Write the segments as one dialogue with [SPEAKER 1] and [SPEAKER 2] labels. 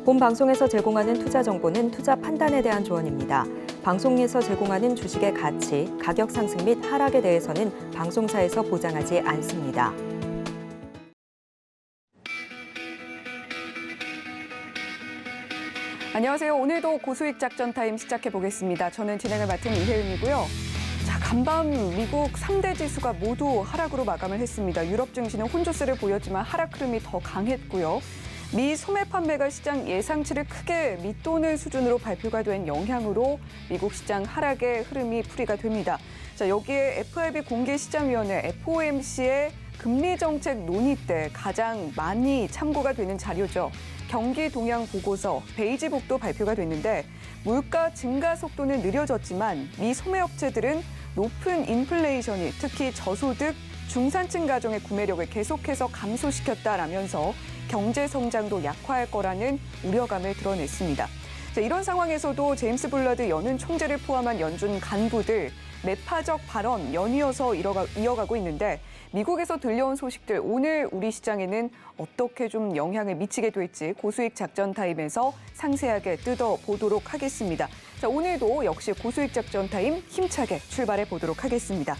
[SPEAKER 1] 본 방송에서 제공하는 투자 정보는 투자 판단에 대한 조언입니다. 방송에서 제공하는 주식의 가치, 가격 상승 및 하락에 대해서는 방송사에서 보장하지 않습니다.
[SPEAKER 2] 안녕하세요. 오늘도 고수익 작전 타임 시작해 보겠습니다. 저는 진행을 맡은 이혜은이고요. 자, 간밤 미국 3대 지수가 모두 하락으로 마감을 했습니다. 유럽 증시는 혼조세를 보였지만 하락 흐름이 더 강했고요. 미 소매 판매가 시장 예상치를 크게 밑도는 수준으로 발표가 된 영향으로 미국 시장 하락의 흐름이 풀이가 됩니다. 자, 여기에 FRB 공개시장위원회 FOMC의 금리 정책 논의 때 가장 많이 참고가 되는 자료죠. 경기 동향 보고서 베이지북도 발표가 됐는데 물가 증가 속도는 느려졌지만 미 소매업체들은 높은 인플레이션이 특히 저소득, 중산층 가정의 구매력을 계속해서 감소시켰다라면서 경제 성장도 약화할 거라는 우려감을 드러냈습니다. 자, 이런 상황에서도 제임스 블러드 연은 총재를 포함한 연준 간부들 매파적 발언 연이어서 이어가고 있는데 미국에서 들려온 소식들 오늘 우리 시장에는 어떻게 좀 영향을 미치게 될지 고수익 작전 타임에서 상세하게 뜯어보도록 하겠습니다. 자, 오늘도 역시 고수익 작전 타임 힘차게 출발해 보도록 하겠습니다.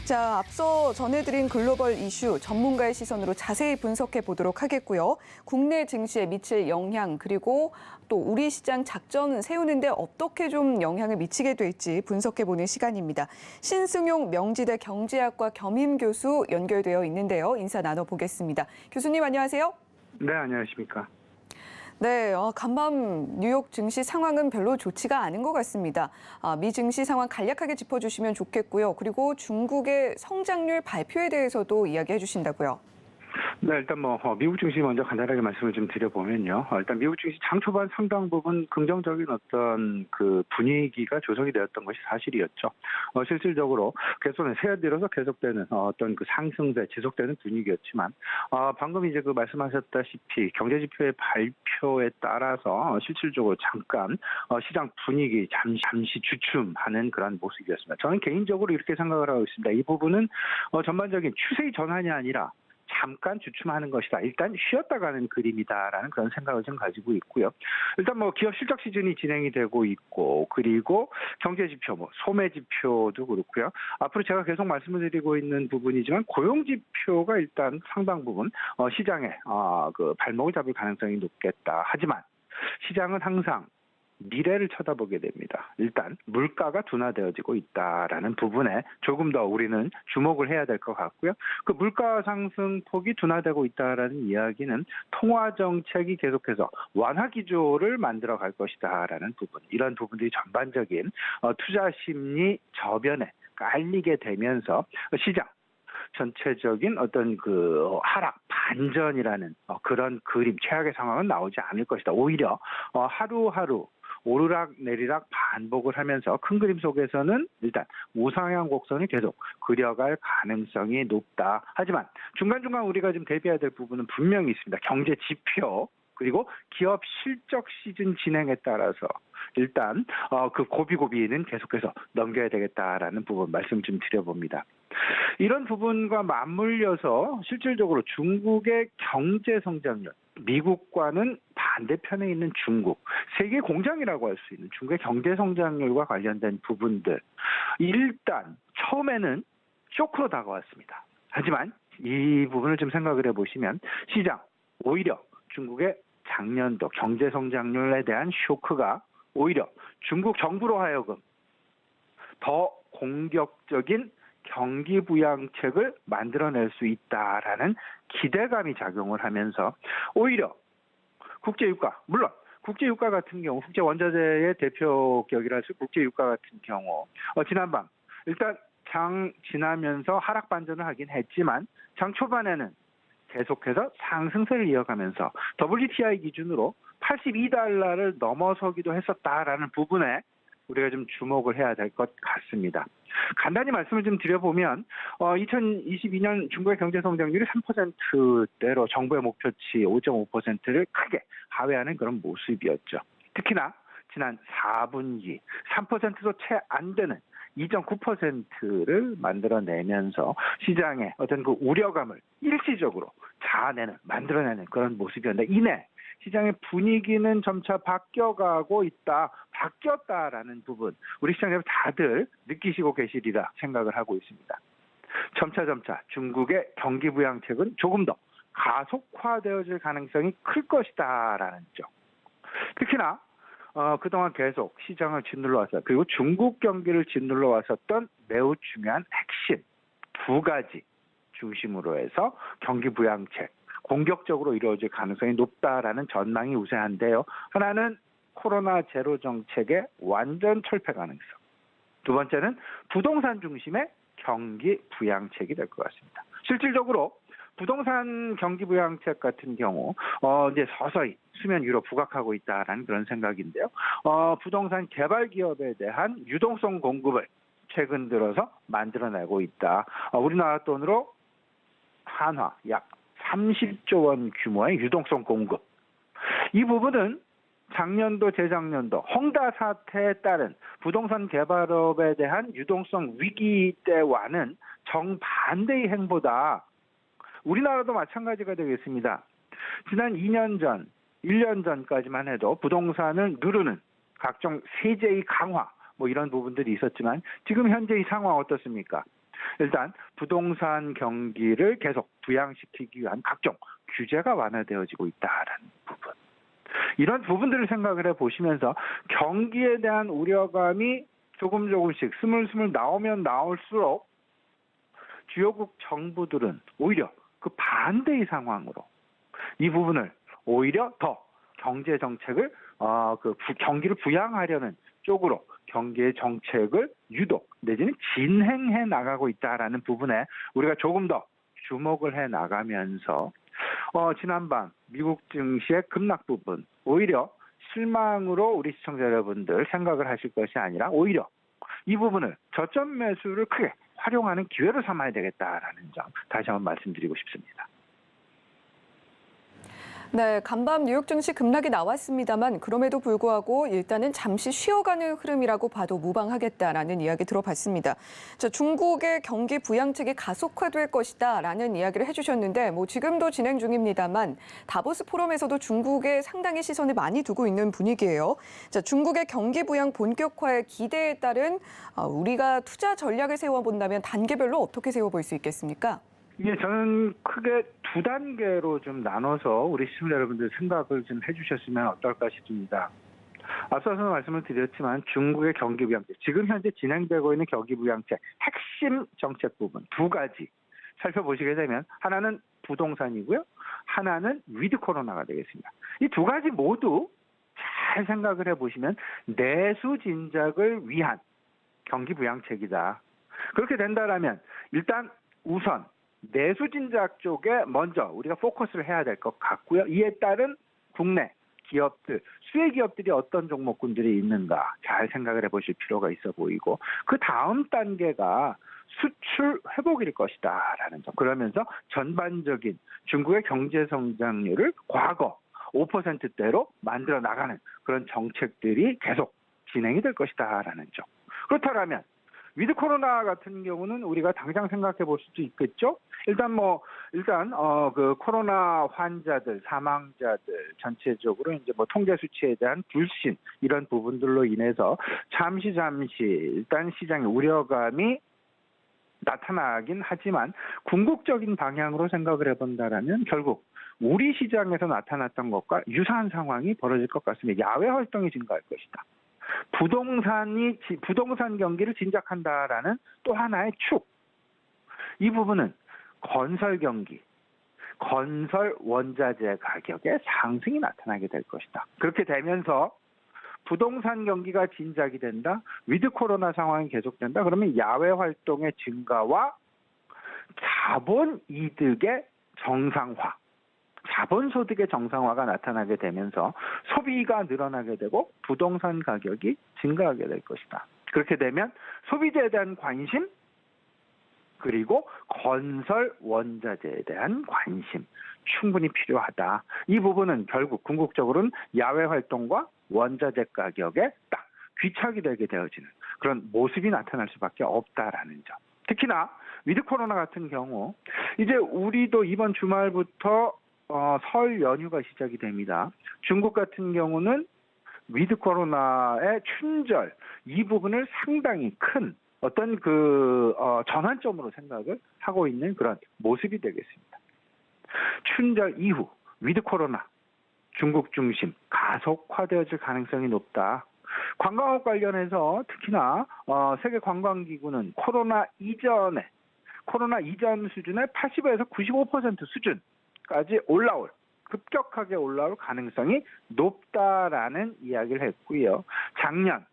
[SPEAKER 2] 자, 앞서 전해드린 글로벌 이슈 전문가의 시선으로 자세히 분석해 보도록 하겠고요. 국내 증시에 미칠 영향 그리고 또 우리 시장 작전 세우는데 어떻게 좀 영향을 미치게 될지 분석해 보는 시간입니다. 신승용 명지대 경제학과 겸임 교수 연결되어 있는데요. 인사 나눠보겠습니다. 교수님 안녕하세요.
[SPEAKER 3] 네, 안녕하십니까.
[SPEAKER 2] 네, 간밤 뉴욕 증시 상황은 별로 좋지가 않은 것 같습니다. 미 증시 상황 간략하게 짚어주시면 좋겠고요. 그리고 중국의 성장률 발표에 대해서도 이야기해 주신다고요.
[SPEAKER 3] 네, 일단 미국 증시 먼저 간단하게 말씀을 좀 드려보면요. 일단 미국 증시 장 초반 상당 부분 긍정적인 어떤 그 분위기가 조성이 되었던 것이 사실이었죠. 실질적으로 개선은 새해 들어서 계속되는 어떤 그 상승세 지속되는 분위기였지만, 방금 이제 그 말씀하셨다시피 경제지표의 발표에 따라서 실질적으로 잠깐 시장 분위기 잠시 주춤하는 그런 모습이었습니다. 저는 개인적으로 이렇게 생각을 하고 있습니다. 이 부분은 전반적인 추세의 전환이 아니라 잠깐 주춤하는 것이다. 일단 쉬었다 가는 그림이다라는 그런 생각을 좀 가지고 있고요. 일단 기업 실적 시즌이 진행이 되고 있고, 그리고 경제 지표, 소매 지표도 그렇고요. 앞으로 제가 계속 말씀을 드리고 있는 부분이지만 고용 지표가 일단 상당 부분 시장에 그 발목을 잡을 가능성이 높겠다. 하지만 시장은 항상 미래를 쳐다보게 됩니다. 일단 물가가 둔화되어지고 있다라는 부분에 조금 더 우리는 주목을 해야 될 것 같고요. 그 물가 상승폭이 둔화되고 있다라는 이야기는 통화 정책이 계속해서 완화 기조를 만들어 갈 것이다라는 부분, 이런 부분들이 전반적인 투자 심리 저변에 깔리게 되면서 시장 전체적인 어떤 그 하락 반전이라는 그런 그림, 최악의 상황은 나오지 않을 것이다. 오히려 하루하루 오르락 내리락 반복을 하면서 큰 그림 속에서는 일단 우상향 곡선이 계속 그려갈 가능성이 높다. 하지만 중간중간 우리가 좀 대비해야 될 부분은 분명히 있습니다. 경제 지표 그리고 기업 실적 시즌 진행에 따라서 일단 그 고비고비는 계속해서 넘겨야 되겠다라는 부분 말씀 좀 드려봅니다. 이런 부분과 맞물려서 실질적으로 중국의 경제 성장률, 미국과는 반대편에 있는 중국, 세계 공장이라고 할 수 있는 중국의 경제 성장률과 관련된 부분들, 일단 처음에는 쇼크로 다가왔습니다. 하지만 이 부분을 좀 생각을 해보시면 시장, 오히려 중국의 작년도 경제 성장률에 대한 쇼크가 오히려 중국 정부로 하여금 더 공격적인 경기 부양책을 만들어낼 수 있다라는 기대감이 작용을 하면서 오히려 국제유가, 물론 국제유가 같은 경우 국제원자재의 대표격이라서 국제유가 같은 경우 지난밤 일단 장 지나면서 하락 반전을 하긴 했지만 장 초반에는 계속해서 상승세를 이어가면서 WTI 기준으로 82달러를 넘어서기도 했었다라는 부분에 우리가 좀 주목을 해야 될 것 같습니다. 간단히 말씀을 좀 드려보면 2022년 중국의 경제 성장률이 3%대로 정부의 목표치 5.5%를 크게 하회하는 그런 모습이었죠. 특히나 지난 4분기 3%도 채 안 되는 2.9%를 만들어내면서 시장의 어떤 그 우려감을 일시적으로 만들어내는 그런 모습이었는데 이내 시장의 분위기는 점차 바뀌어가고 있다, 바뀌었다라는 부분 우리 시청자 여러분 다들 느끼시고 계시리라 생각을 하고 있습니다. 점차 중국의 경기 부양책은 조금 더 가속화되어질 가능성이 클 것이다라는 점. 특히나 그동안 계속 시장을 짓눌러 왔어, 그리고 중국 경기를 짓눌러 왔었던 매우 중요한 핵심 두 가지 중심으로 해서 경기 부양책 공격적으로 이루어질 가능성이 높다라는 전망이 우세한데요. 하나는 코로나 제로 정책의 완전 철폐 가능성. 두 번째는 부동산 중심의 경기 부양책이 될 것 같습니다. 실질적으로 부동산 경기 부양책 같은 경우 이제 서서히 수면 위로 부각하고 있다라는 그런 생각인데요. 부동산 개발 기업에 대한 유동성 공급을 최근 들어서 만들어내고 있다. 우리나라 돈으로 한화 약 30조 원 규모의 유동성 공급. 이 부분은 작년도 재작년도 헝다 사태에 따른 부동산 개발업에 대한 유동성 위기 때와는 정반대의 행보다. 우리나라도 마찬가지가 되겠습니다. 지난 2년 전, 1년 전까지만 해도 부동산을 누르는 각종 세제의 강화 이런 부분들이 있었지만 지금 현재 이 상황 어떻습니까? 일단 부동산 경기를 계속 부양시키기 위한 각종 규제가 완화되어지고 있다라는 부분. 이런 부분들을 생각을 해보시면서 경기에 대한 우려감이 조금씩 스물스물 나오면 나올수록 주요국 정부들은 오히려 그 반대의 상황으로 이 부분을 오히려 더 경제 정책을 경기를 부양하려는 쪽으로 경기의 정책을 유도 내지는 진행해 나가고 있다라는 부분에 우리가 조금 더 주목을 해 나가면서 지난밤 미국 증시의 급락 부분 오히려 실망으로 우리 시청자 여러분들 생각을 하실 것이 아니라 오히려 이 부분을 저점 매수를 크게 활용하는 기회로 삼아야 되겠다라는 점 다시 한번 말씀드리고 싶습니다.
[SPEAKER 2] 네, 간밤 뉴욕 증시 급락이 나왔습니다만 그럼에도 불구하고 일단은 잠시 쉬어가는 흐름이라고 봐도 무방하겠다라는 이야기 들어봤습니다. 자, 중국의 경기 부양책이 가속화될 것이다라는 이야기를 해주셨는데 지금도 진행 중입니다만 다보스 포럼에서도 중국에 상당히 시선을 많이 두고 있는 분위기예요. 자, 중국의 경기 부양 본격화의 기대에 따른 우리가 투자 전략을 세워본다면 단계별로 어떻게 세워볼 수 있겠습니까?
[SPEAKER 3] 예, 저는 크게 두 단계로 좀 나눠서 우리 시청자 여러분들 생각을 좀 해주셨으면 어떨까 싶습니다. 앞서서 말씀을 드렸지만 중국의 경기 부양책, 지금 현재 진행되고 있는 경기 부양책 핵심 정책 부분 두 가지 살펴보시게 되면 하나는 부동산이고요. 하나는 위드 코로나가 되겠습니다. 이 두 가지 모두 잘 생각을 해보시면 내수 진작을 위한 경기 부양책이다. 그렇게 된다라면 일단 우선 내수 진작 쪽에 먼저 우리가 포커스를 해야 될 것 같고요. 이에 따른 국내 기업들, 수혜 기업들이 어떤 종목군들이 있는가 잘 생각을 해보실 필요가 있어 보이고 그 다음 단계가 수출 회복일 것이다라는 점. 그러면서 전반적인 중국의 경제 성장률을 과거 5%대로 만들어 나가는 그런 정책들이 계속 진행이 될 것이다라는 점. 그렇다면 위드 코로나 같은 경우는 우리가 당장 생각해 볼 수도 있겠죠. 일단 그 코로나 환자들, 사망자들 전체적으로 이제 통계 수치에 대한 불신 이런 부분들로 인해서 잠시 일단 시장의 우려감이 나타나긴 하지만 궁극적인 방향으로 생각을 해본다라면 결국 우리 시장에서 나타났던 것과 유사한 상황이 벌어질 것 같습니다. 야외 활동이 증가할 것이다. 부동산 경기를 진작한다라는 또 하나의 축. 이 부분은 건설 경기, 건설 원자재 가격의 상승이 나타나게 될 것이다. 그렇게 되면서 부동산 경기가 진작이 된다. 위드 코로나 상황이 계속된다. 그러면 야외 활동의 증가와 자본 이득의 정상화, 자본소득의 정상화가 나타나게 되면서 소비가 늘어나게 되고 부동산 가격이 증가하게 될 것이다. 그렇게 되면 소비재에 대한 관심 그리고 건설 원자재에 대한 관심 충분히 필요하다. 이 부분은 결국 궁극적으로는 야외 활동과 원자재 가격에 딱 귀착이 되게 되어지는 그런 모습이 나타날 수밖에 없다라는 점. 특히나 위드 코로나 같은 경우 이제 우리도 이번 주말부터 설 연휴가 시작이 됩니다. 중국 같은 경우는 위드 코로나의 춘절 이 부분을 상당히 큰 어떤 전환점으로 생각을 하고 있는 그런 모습이 되겠습니다. 춘절 이후 위드 코로나 중국 중심 가속화되어질 가능성이 높다. 관광업 관련해서 특히나 세계관광기구는 코로나 이전 수준의 80에서 95% 수준까지 급격하게 올라올 가능성이 높다라는 이야기를 했고요. 작년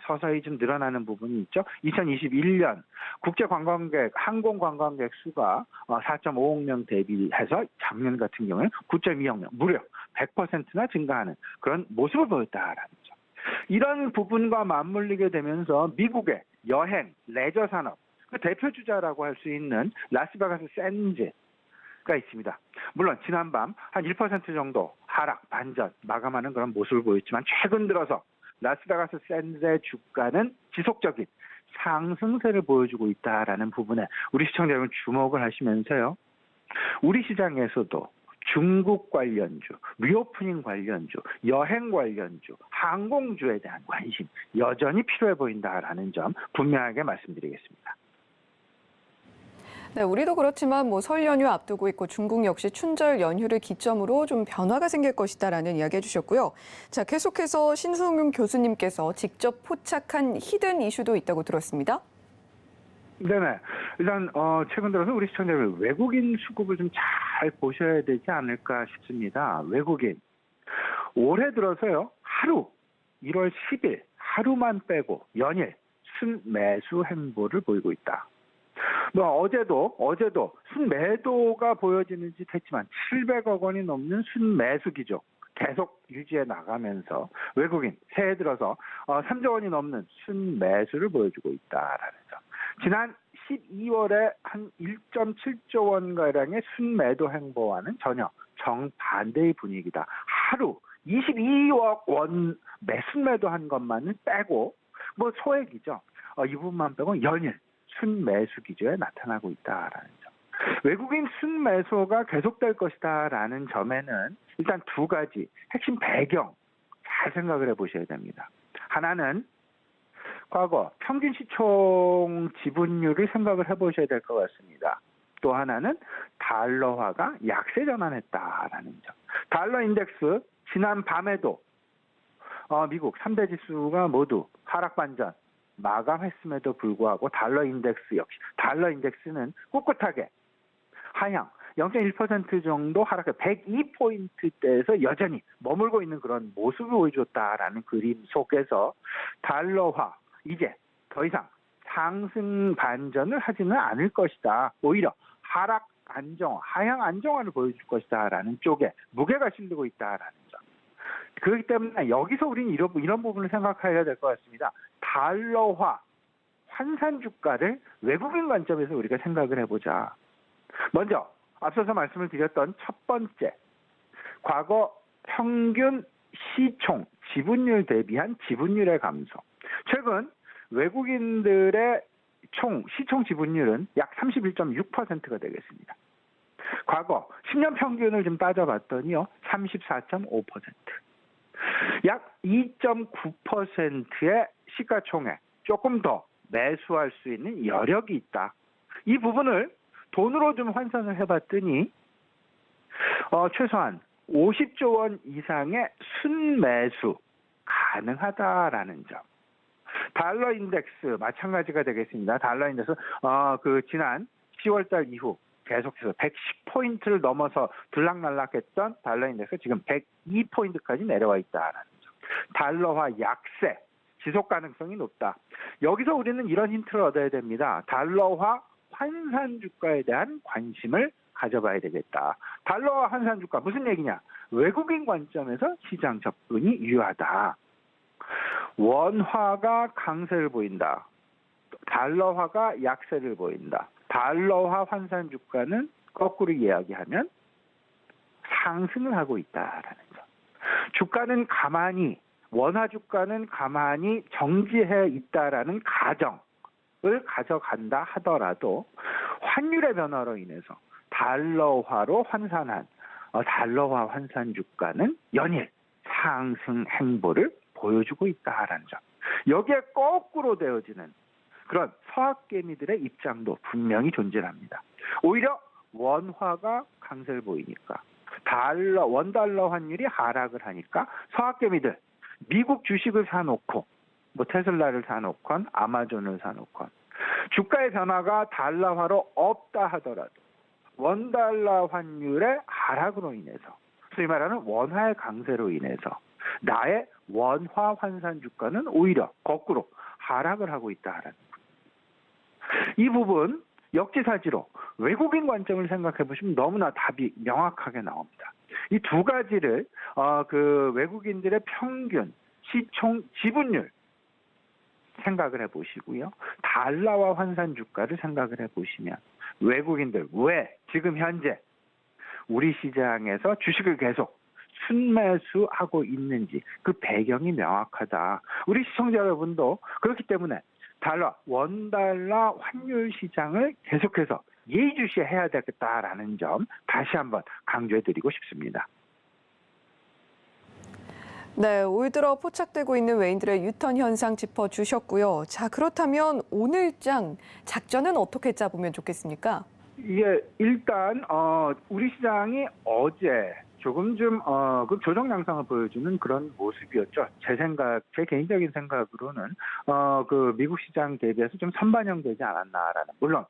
[SPEAKER 3] 서서히 좀 늘어나는 부분이 있죠. 2021년 국제관광객, 항공관광객 수가 4.5억 명 대비해서 작년 같은 경우에 9.2억 명, 무려 100%나 증가하는 그런 모습을 보였다라는 점. 이런 부분과 맞물리게 되면서 미국의 여행, 레저 산업, 그 대표 주자라고 할 수 있는 라스베가스 샌즈가 있습니다. 물론 지난밤 한 1% 정도 하락, 반전 마감하는 그런 모습을 보였지만 최근 들어서 라스베가스 샌즈의 주가는 지속적인 상승세를 보여주고 있다라는 부분에 우리 시청자 여러분 주목을 하시면서요. 우리 시장에서도 중국 관련주, 리오프닝 관련주, 여행 관련주, 항공주에 대한 관심 여전히 필요해 보인다라는 점 분명하게 말씀드리겠습니다.
[SPEAKER 2] 네, 우리도 그렇지만 설 연휴 앞두고 있고 중국 역시 춘절 연휴를 기점으로 좀 변화가 생길 것이다라는 이야기 해주셨고요. 자, 계속해서 신승윤 교수님께서 직접 포착한 히든 이슈도 있다고 들었습니다.
[SPEAKER 3] 네네. 일단 최근 들어서 우리 시청자들 외국인 수급을 좀 잘 보셔야 되지 않을까 싶습니다. 외국인 올해 들어서요 1월 10일 하루만 빼고 연일 순매수 행보를 보이고 있다. 어제도 순매도가 보여지는 듯 했지만 700억 원이 넘는 순매수 기조 계속 유지해 나가면서 외국인 새해 들어서 3조 원이 넘는 순매수를 보여주고 있다라는 점. 지난 12월에 한 1.7조 원가량의 순매도 행보와는 전혀 정반대의 분위기다. 하루 22억 원 순매도 한 것만은 빼고 소액이죠. 이 부분만 빼고 연일 순매수 기조에 나타나고 있다라는 점. 외국인 순매수가 계속될 것이다라는 점에는 일단 두 가지 핵심 배경 잘 생각을 해보셔야 됩니다. 하나는 과거 평균 시총 지분율을 생각을 해보셔야 될 것 같습니다. 또 하나는 달러화가 약세 전환했다라는 점. 달러 인덱스 지난 밤에도 미국 3대 지수가 모두 하락 반전 마감했음에도 불구하고 달러 인덱스는 꿋꿋하게 하향 0.1% 정도 하락해 102포인트대에서 여전히 머물고 있는 그런 모습을 보여줬다라는 그림 속에서 달러화 이제 더 이상 상승 반전을 하지는 않을 것이다. 오히려 하락 안정화, 하향 안정화를 보여줄 것이다라는 쪽에 무게가 실리고 있다라는 점. 그렇기 때문에 여기서 우리는 이런 부분을 생각해야 될 것 같습니다. 달러화 환산 주가를 외국인 관점에서 우리가 생각을 해보자. 먼저 앞서서 말씀을 드렸던 첫 번째, 과거 평균 시총 지분율 대비한 지분율의 감소. 최근 외국인들의 시총 지분율은 약 31.6%가 되겠습니다. 과거 10년 평균을 좀 따져봤더니요, 34.5%. 약 2.9%의 시가총액 조금 더 매수할 수 있는 여력이 있다. 이 부분을 돈으로 좀 환산을 해봤더니 최소한 50조 원 이상의 순매수 가능하다라는 점. 달러 인덱스 마찬가지가 되겠습니다. 달러 인덱스 지난 10월달 이후 계속해서 110포인트를 넘어서 들락날락했던 달러 인덱스 지금 102포인트까지 내려와 있다라는 점. 달러화 약세 지속 가능성이 높다. 여기서 우리는 이런 힌트를 얻어야 됩니다. 달러화 환산 주가에 대한 관심을 가져봐야 되겠다. 달러화 환산 주가 무슨 얘기냐? 외국인 관점에서 시장 접근이 유효하다. 원화가 강세를 보인다. 달러화가 약세를 보인다. 달러화 환산 주가는 거꾸로 이야기하면 상승을 하고 있다라는 점. 원화 주가는 가만히 정지해 있다라는 가정을 가져간다 하더라도 환율의 변화로 인해서 달러화로 환산한 달러화 환산 주가는 연일 상승 행보를 보여주고 있다라는 점. 여기에 거꾸로 되어지는 그런 서학개미들의 입장도 분명히 존재합니다. 오히려 원화가 강세를 보이니까 원달러 환율이 하락을 하니까 서학개미들 미국 주식을 사놓고 뭐 테슬라를 사놓건 아마존을 사놓건 주가의 변화가 달러화로 없다 하더라도 원달러 환율의 하락으로 인해서 소위 말하는 원화의 강세로 인해서 나의 원화 환산 주가는 오히려 거꾸로 하락을 하고 있다라는 거예요. 이 부분 역지사지로 외국인 관점을 생각해 보시면 너무나 답이 명확하게 나옵니다. 이 두 가지를 그 외국인들의 평균 시총 지분율 생각을 해보시고요. 달러화 환산 주가를 생각을 해보시면 외국인들 왜 지금 현재 우리 시장에서 주식을 계속 순매수하고 있는지 그 배경이 명확하다. 우리 시청자 여러분도 그렇기 때문에 원달러 환율 시장을 계속해서 예의주시해야 되겠다라는 점 다시 한번 강조해드리고 싶습니다.
[SPEAKER 2] 네, 올 들어 포착되고 있는 외인들의 유턴 현상 짚어주셨고요. 자, 그렇다면 오늘장 작전은 어떻게 짜보면 좋겠습니까?
[SPEAKER 3] 이게 일단 우리 시장이 어제 조금 좀 그 조정 양상을 보여주는 그런 모습이었죠. 제 개인적인 생각으로는 그 미국 시장 대비해서 좀 선반영되지 않았나라는. 물론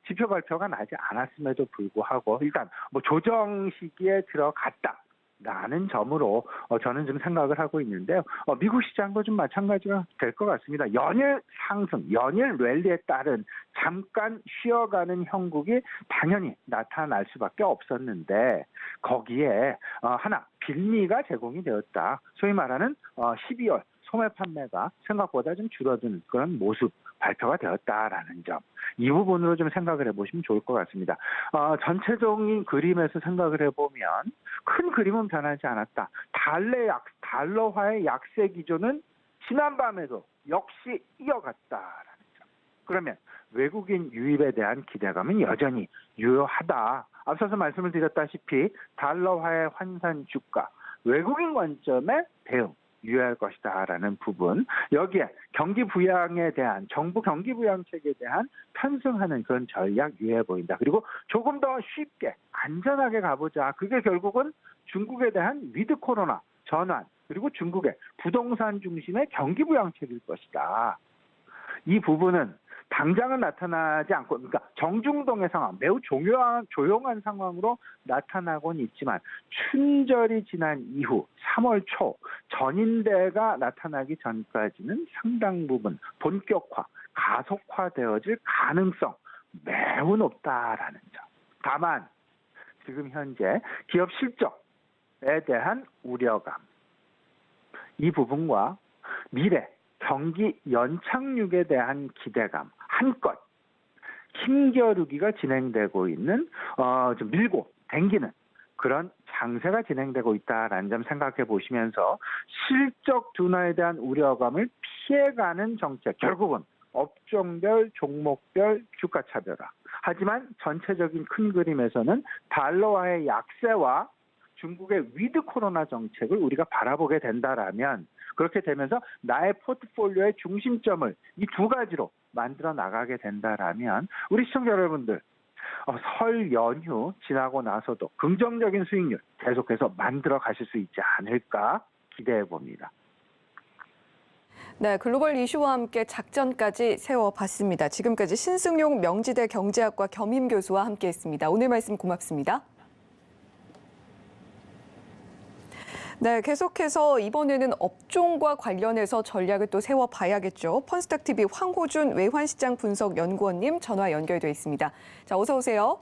[SPEAKER 3] 지표 발표가 나지 않았음에도 불구하고 일단 뭐 조정 시기에 들어갔다라는 점으로 저는 좀 생각을 하고 있는데요. 미국 시장도 좀 마찬가지가 될 것 같습니다. 연일 상승, 연일 랠리에 따른 잠깐 쉬어가는 형국이 당연히 나타날 수밖에 없었는데 거기에 하나 빌미가 제공이 되었다. 소위 말하는 12월 소매 판매가 생각보다 좀 줄어드는 그런 모습 발표가 되었다라는 점. 이 부분으로 좀 생각을 해보시면 좋을 것 같습니다. 전체적인 그림에서 생각을 해보면 큰 그림은 변하지 않았다. 달러화의 약세 기조는 지난밤에도 역시 이어갔다라는 점. 그러면 외국인 유입에 대한 기대감은 여전히 유효하다. 앞서서 말씀을 드렸다시피 달러화의 환산 주가, 외국인 관점의 대응 유효할 것이다라는 부분. 여기에 경기 부양에 대한 정부 경기 부양책에 대한 편승하는 그런 전략 유효해 보인다. 그리고 조금 더 쉽게 안전하게 가보자. 그게 결국은 중국에 대한 위드 코로나 전환 그리고 중국의 부동산 중심의 경기 부양책일 것이다. 이 부분은 당장은 나타나지 않고, 그러니까 정중동의 상황, 매우 조용한 상황으로 나타나곤 있지만 춘절이 지난 이후 3월 초 전인대가 나타나기 전까지는 상당 부분 본격화, 가속화되어질 가능성 매우 높다라는 점. 다만 지금 현재 기업 실적에 대한 우려감, 이 부분과 미래 경기 연착륙에 대한 기대감 한껏 힘겨루기가 진행되고 있는 좀 밀고 당기는 그런 장세가 진행되고 있다라는 점 생각해 보시면서 실적 둔화에 대한 우려감을 피해가는 정책, 결국은 업종별, 종목별 주가 차별화. 하지만 전체적인 큰 그림에서는 달러화의 약세와 중국의 위드 코로나 정책을 우리가 바라보게 된다라면 그렇게 되면서 나의 포트폴리오의 중심점을 이 두 가지로 만들어 나가게 된다라면 우리 시청자 여러분들 설 연휴 지나고 나서도 긍정적인 수익률 계속해서 만들어 가실 수 있지 않을까 기대해 봅니다.
[SPEAKER 2] 네, 글로벌 이슈와 함께 작전까지 세워봤습니다. 지금까지 신승용 명지대 경제학과 겸임 교수와 함께했습니다. 오늘 말씀 고맙습니다. 네, 계속해서 이번에는 업종과 관련해서 전략을 또 세워봐야겠죠. 펀스탁TV 황호준 외환시장 분석 연구원님 전화 연결돼 있습니다. 자, 어서 오세요.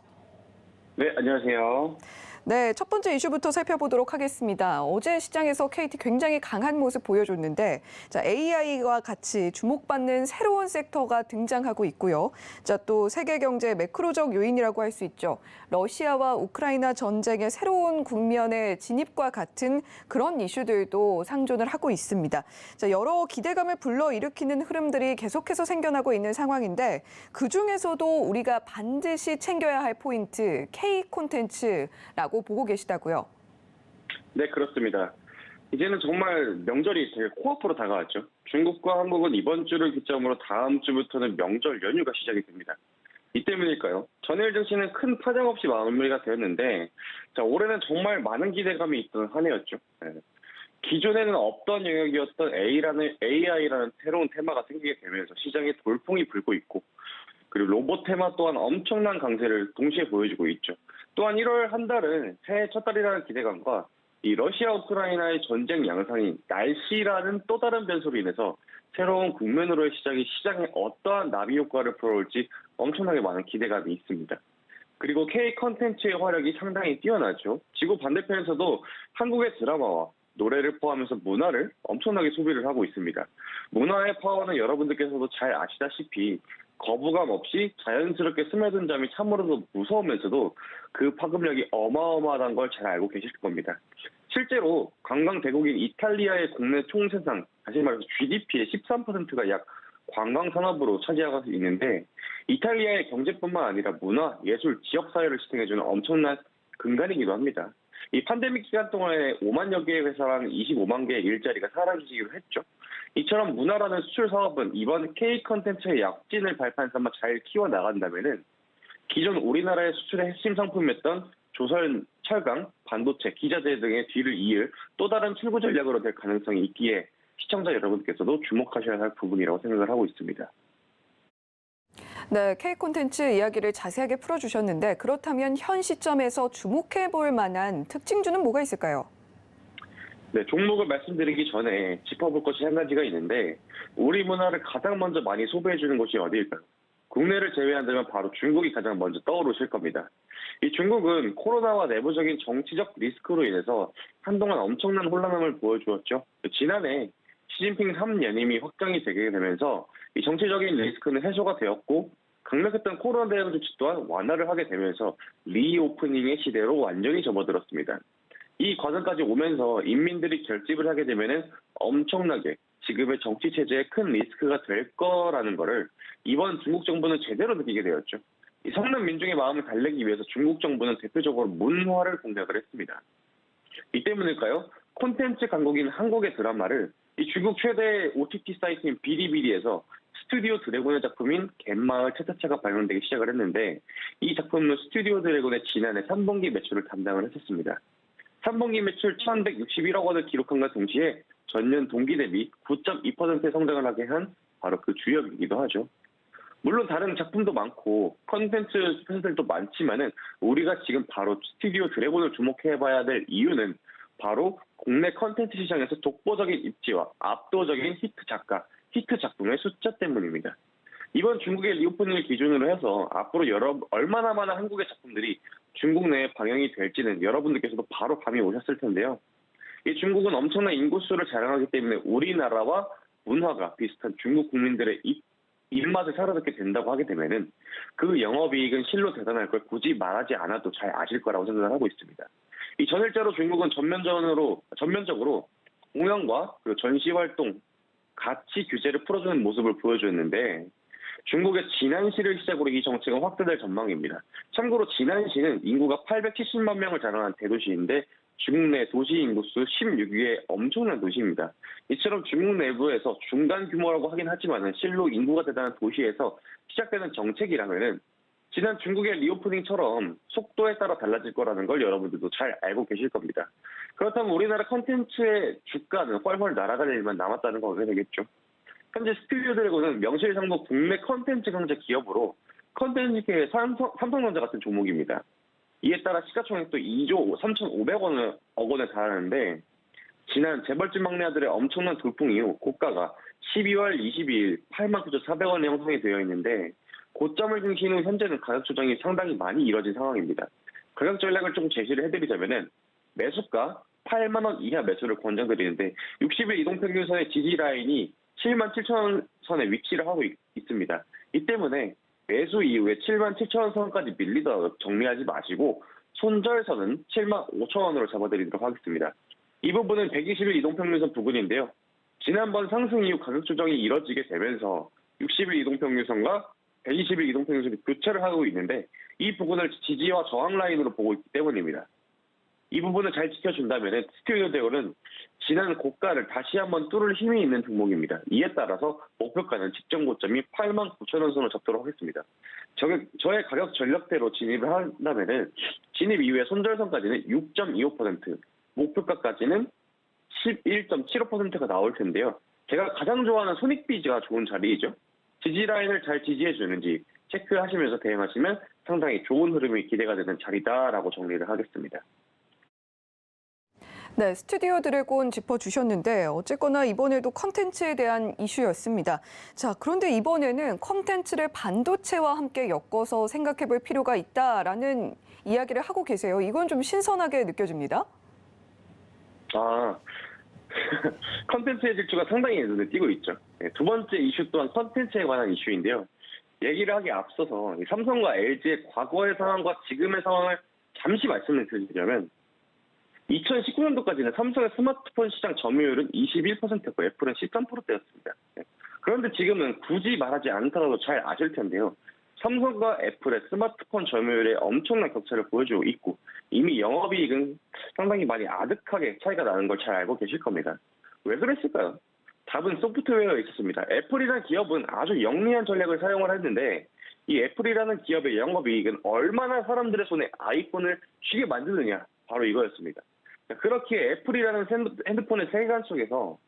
[SPEAKER 4] 네, 안녕하세요.
[SPEAKER 2] 네, 첫 번째 이슈부터 살펴보도록 하겠습니다. 어제 시장에서 KT 굉장히 강한 모습 보여줬는데, 자, AI와 같이 주목받는 새로운 섹터가 등장하고 있고요. 자, 또 세계 경제의 매크로적 요인이라고 할 수 있죠. 러시아와 우크라이나 전쟁의 새로운 국면의 진입과 같은 그런 이슈들도 상존을 하고 있습니다. 자, 여러 기대감을 불러일으키는 흐름들이 계속해서 생겨나고 있는 상황인데, 그 중에서도 우리가 반드시 챙겨야 할 포인트, K 콘텐츠라고 있다고 보고 계시다고요?
[SPEAKER 4] 네, 그렇습니다. 이제는 정말 명절이 되게 코앞으로 다가왔죠. 중국과 한국은 이번 주를 기점으로 다음 주부터는 명절 연휴가 시작이 됩니다. 이 때문일까요? 전일 증시는 큰 파장 없이 마무리가 되었는데, 자, 올해는 정말 많은 기대감이 있던 한 해였죠. 네. 기존에는 없던 영역이었던 AI라는 새로운 테마가 생기게 되면서 시장에 돌풍이 불고 있고, 그리고 로봇 테마 또한 엄청난 강세를 동시에 보여주고 있죠. 또한 1월 한 달은 새해 첫 달이라는 기대감과 이 러시아 우크라이나의 전쟁 양상이 날씨라는 또 다른 변수로 인해서 새로운 국면으로의 시작이 시장에 어떠한 나비 효과를 불어올지 엄청나게 많은 기대감이 있습니다. 그리고 K 컨텐츠의 화력이 상당히 뛰어나죠. 지구 반대편에서도 한국의 드라마와 노래를 포함해서 문화를 엄청나게 소비를 하고 있습니다. 문화의 파워는 여러분들께서도 잘 아시다시피 거부감 없이 자연스럽게 스며든 점이 참으로도 무서우면서도 그 파급력이 어마어마하다는 걸 잘 알고 계실 겁니다. 실제로 관광 대국인 이탈리아의 국내 총생산, 다시 말해서 GDP의 13%가 약 관광 산업으로 차지하고 있는데 이탈리아의 경제뿐만 아니라 문화, 예술, 지역사회를 지탱해주는 엄청난 근간이기도 합니다. 이 팬데믹 기간 동안에 5만여 개의 회사랑 25만 개의 일자리가 사라지기로 했죠. 이처럼 문화라는 수출 사업은 이번 K 컨텐츠의 약진을 발판 삼아 잘 키워나간다면은 기존 우리나라의 수출의 핵심 상품이었던 조선, 철강, 반도체, 기자재 등의 뒤를 이을 또 다른 출구 전략으로 될 가능성이 있기에 시청자 여러분께서도 주목하셔야 할 부분이라고 생각을 하고 있습니다.
[SPEAKER 2] 네, K 콘텐츠 이야기를 자세하게 풀어주셨는데 그렇다면 현 시점에서 주목해 볼 만한 특징주는 뭐가 있을까요?
[SPEAKER 4] 네, 종목을 말씀드리기 전에 짚어볼 것이 한 가지가 있는데 우리 문화를 가장 먼저 많이 소비해주는 곳이 어디일까요? 국내를 제외한다면 바로 중국이 가장 먼저 떠오르실 겁니다. 이 중국은 코로나와 내부적인 정치적 리스크로 인해서 한동안 엄청난 혼란함을 보여주었죠. 지난해 시진핑 3연임이 확정이 되게 되면서 이 정치적인 리스크는 해소가 되었고 강력했던 코로나 대응 조치 또한 완화를 하게 되면서 리오프닝의 시대로 완전히 접어들었습니다. 이 과정까지 오면서 인민들이 결집을 하게 되면은 엄청나게 지금의 정치 체제에 큰 리스크가 될 거라는 거를 이번 중국 정부는 제대로 느끼게 되었죠. 이 성난 민중의 마음을 달래기 위해서 중국 정부는 대표적으로 문화를 공략을 했습니다. 이 때문일까요? 콘텐츠 강국인 한국의 드라마를 이 중국 최대 OTT 사이트인 비리비리에서 스튜디오 드래곤의 작품인 갯마을 차차차가 방영되기 시작을 했는데 이 작품은 스튜디오 드래곤의 지난해 3분기 매출을 담당을 했었습니다. 3분기 매출 1,161억 원을 기록한 것과 동시에 전년 동기 대비 9.2%의 성장을 하게 한 바로 그 주역이기도 하죠. 물론 다른 작품도 많고 컨텐츠 회사들도 많지만은 우리가 지금 바로 스튜디오 드래곤을 주목해봐야 될 이유는 바로 국내 컨텐츠 시장에서 독보적인 입지와 압도적인 히트 작가, 히트 작품의 숫자 때문입니다. 이번 중국의 리오프닝을 기준으로 해서 앞으로 얼마나 많은 한국의 작품들이 중국 내에 방영이 될지는 여러분들께서도 바로 감이 오셨을 텐데요. 이 중국은 엄청난 인구수를 자랑하기 때문에 우리나라와 문화가 비슷한 중국 국민들의 입맛을 사로잡게 된다고 하게 되면은 그 영업이익은 실로 대단할 걸 굳이 말하지 않아도 잘 아실 거라고 생각을 하고 있습니다. 이 전일자로 중국은 전면적으로 공연과 그리고 전시 활동, 가치 규제를 풀어주는 모습을 보여주었는데 중국의 지난시를 시작으로 이 정책은 확대될 전망입니다. 참고로 지난시는 인구가 870만 명을 자랑한 대도시인데 중국 내 도시 인구수 16위의 엄청난 도시입니다. 이처럼 중국 내부에서 중간 규모라고 하긴 하지만 실로 인구가 대단한 도시에서 시작되는 정책이라면은 지난 중국의 리오프닝처럼 속도에 따라 달라질 거라는 걸 여러분들도 잘 알고 계실 겁니다. 그렇다면 우리나라 컨텐츠의 주가는 훨훨 날아갈 일만 남았다는 거가 되겠죠. 현재 스튜디오 드래곤은 명실상부 국내 컨텐츠 강자 기업으로 컨텐츠계의 삼성전자 같은 종목입니다. 이에 따라 시가총액도 2조 3,500억 원에 달하는데 지난 재벌집 막내 아들의 엄청난 돌풍 이후 고가가 12월 22일 89,400원에 형성이 되어 있는데 고점을 중심 후 현재는 가격 조정이 상당히 많이 이뤄진 상황입니다. 가격 전략을 좀 제시를 해드리자면은 매수가 8만 원 이하 매수를 권장드리는데 60일 이동평균선의 지지 라인이 7만 7천 선에 위치를 하고 있습니다. 이 때문에 매수 이후에 7만 7천 선까지 밀리더라도 정리하지 마시고 손절선은 7만 5천 원으로 잡아드리도록 하겠습니다. 이 부분은 120일 이동평균선 부근인데요. 지난번 상승 이후 가격 조정이 이뤄지게 되면서 60일 이동평균선과 120일 이동평균선이 교차를 하고 있는데 이 부분을 지지와 저항 라인으로 보고 있기 때문입니다. 이 부분을 잘 지켜준다면 스튜디오대우는 지난 고가를 다시 한번 뚫을 힘이 있는 종목입니다. 이에 따라서 목표가는 직전 고점이 89,000원 선을 잡도록 하겠습니다. 저의 가격 전략대로 진입을 한다면 진입 이후에 손절선까지는 6.25%, 목표가까지는 11.75%가 나올 텐데요. 제가 가장 좋아하는 손익비즈가 좋은 자리이죠. 지지라인을 잘 지지해 주는지 체크하시면서 대응하시면 상당히 좋은 흐름이 기대가 되는 자리다라고 정리를 하겠습니다.
[SPEAKER 2] 네, 스튜디오 드래곤 짚어주셨는데 어쨌거나 이번에도 컨텐츠에 대한 이슈였습니다. 자, 그런데 이번에는 컨텐츠를 반도체와 함께 엮어서 생각해 볼 필요가 있다라는 이야기를 하고 계세요. 이건 좀 신선하게 느껴집니다.
[SPEAKER 4] 컨텐츠의 질주가 상당히 눈에 띄고 있죠. 두 번째 이슈 또한 컨텐츠에 관한 이슈인데요. 얘기를 하기에 앞서서 삼성과 LG의 과거의 상황과 지금의 상황을 잠시 말씀을 드리자면 2019년도까지는 삼성의 스마트폰 시장 점유율은 21%고 애플은 13%대였습니다. 그런데 지금은 굳이 말하지 않더라도 잘 아실 텐데요. 삼성과 애플의 스마트폰 점유율에 엄청난 격차를 보여주고 있고 이미 영업이익은 상당히 많이 아득하게 차이가 나는 걸 잘 알고 계실 겁니다. 왜 그랬을까요? 답은 소프트웨어에 있었습니다. 애플이라는 기업은 아주 영리한 전략을 사용을 했는데 이 애플이라는 기업의 영업이익은 얼마나 사람들의 손에 아이폰을 쥐게 만드느냐 바로 이거였습니다. 그렇게 애플이라는 핸드폰의 세계관 속에서